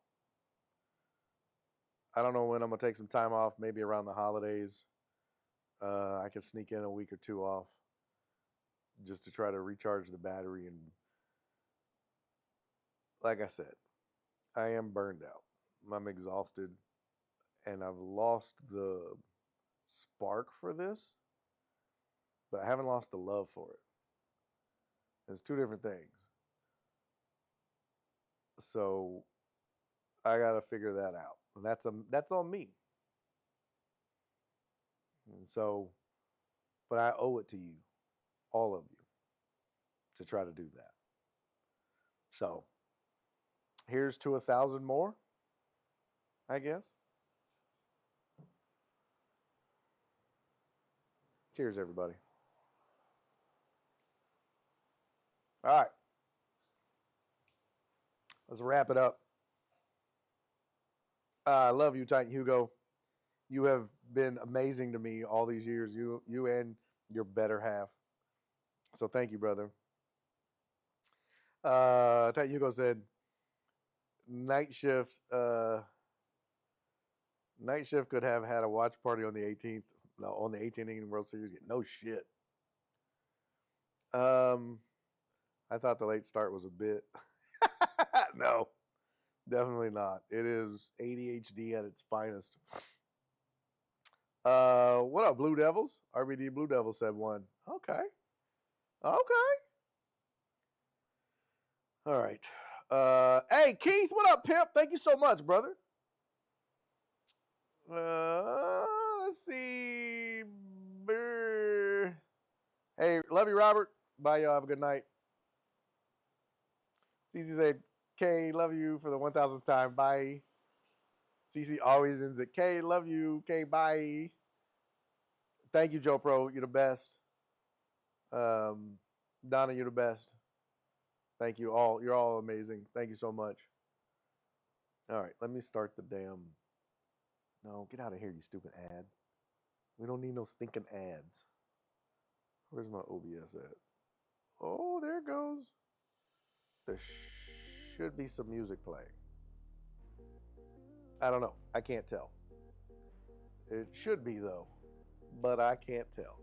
I don't know when I'm going to take some time off, maybe around the holidays. I could sneak in a week or two off just to try to recharge the battery. And like I said, I am burned out. I'm exhausted. And I've lost the spark for this, but I haven't lost the love for it. It's two different things. So I got to figure that out. And that's on me. And so, but I owe it to you, all of you, to try to do that. So here's to 1,000 more, I guess. Cheers, everybody. All right. Let's wrap it up. I love you, Titan Hugo. You have been amazing to me all these years. You and your better half. So thank you, brother. Titan Hugo said, night shift could have had a watch party on the 18th. No, on the 18th inning World Series. No shit. I thought the late start was a bit. No, definitely not. It is ADHD at its finest. What up, Blue Devils? RBD Blue Devils said one. Okay. All right. Hey, Keith, what up, pimp? Thank you so much, brother. Let's see. Hey, love you, Robert. Bye, y'all. Have a good night. Cece said, K, love you for the 1,000th time. Bye. Cece always ends it. K, love you. K, bye. Thank you, Joe Pro. You're the best. Donna, you're the best. Thank you all. You're all amazing. Thank you so much. All right, let me start the damn. No, get out of here, you stupid ad. We don't need no stinking ads. Where's my OBS at? Oh, there it goes. There should be some music playing. I don't know. I can't tell. It should be, though, but I can't tell.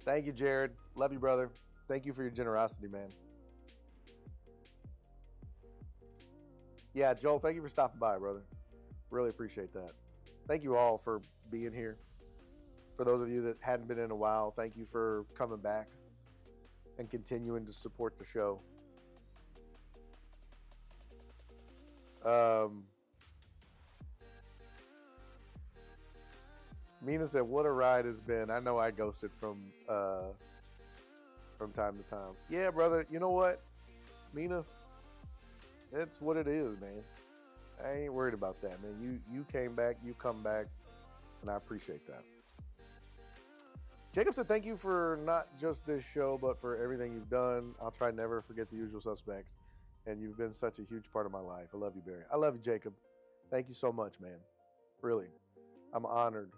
Thank you, Jared. Love you, brother. Thank you for your generosity, man. Yeah, Joel, thank you for stopping by, brother. Really appreciate that. Thank you all for being here. For those of you that hadn't been in a while, thank you for coming back and continuing to support the show. Mina said, what a ride has been. I know I ghosted from time to time. Yeah, brother, you know what? Mina, that's what it is, man. I ain't worried about that, man. You came back, you come back, and I appreciate that. Jacob said, thank you for not just this show, but for everything you've done. I'll try never forget the usual suspects. And you've been such a huge part of my life. I love you, Barry. I love you, Jacob. Thank you so much, man. Really. I'm honored.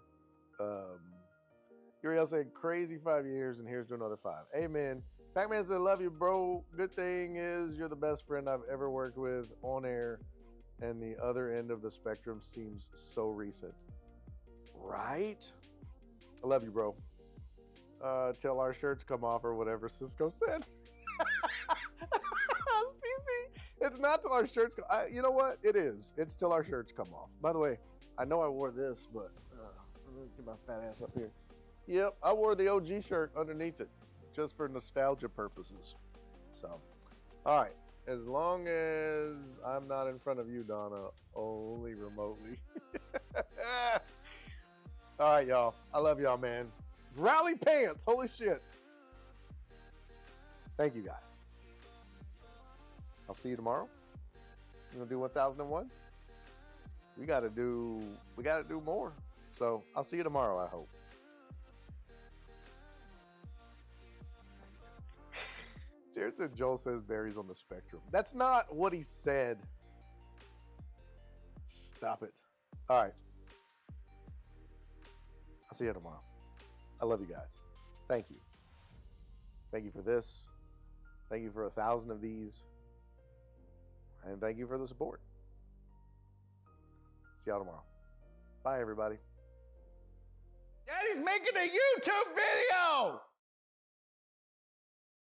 Uriel said, crazy 5 years, and here's to another 5. Amen. Pac-Man said, love you, bro. Good thing is you're the best friend I've ever worked with on air, and the other end of the spectrum seems so recent. Right? I love you, bro. Till our shirts come off or whatever Cisco said. CC, it's not till our shirts come. You know what? It is. It's till our shirts come off. By the way, I know I wore this, but let me get my fat ass up here. Yep, I wore the OG shirt underneath it, just for nostalgia purposes. So, all right. As long as I'm not in front of you, Donna, only remotely. All right, y'all. I love y'all, man. Rally pants. Holy shit. Thank you, guys. I'll see you tomorrow. You gonna do 1001? We gotta do more. So I'll see you tomorrow, I hope. Jared said Joel says Barry's on the spectrum. That's not what he said. Stop it. All right. I'll see you tomorrow. I love you guys. Thank you. Thank you for this. Thank you for 1,000 of these. And thank you for the support. See y'all tomorrow. Bye, everybody. Daddy's making a YouTube video!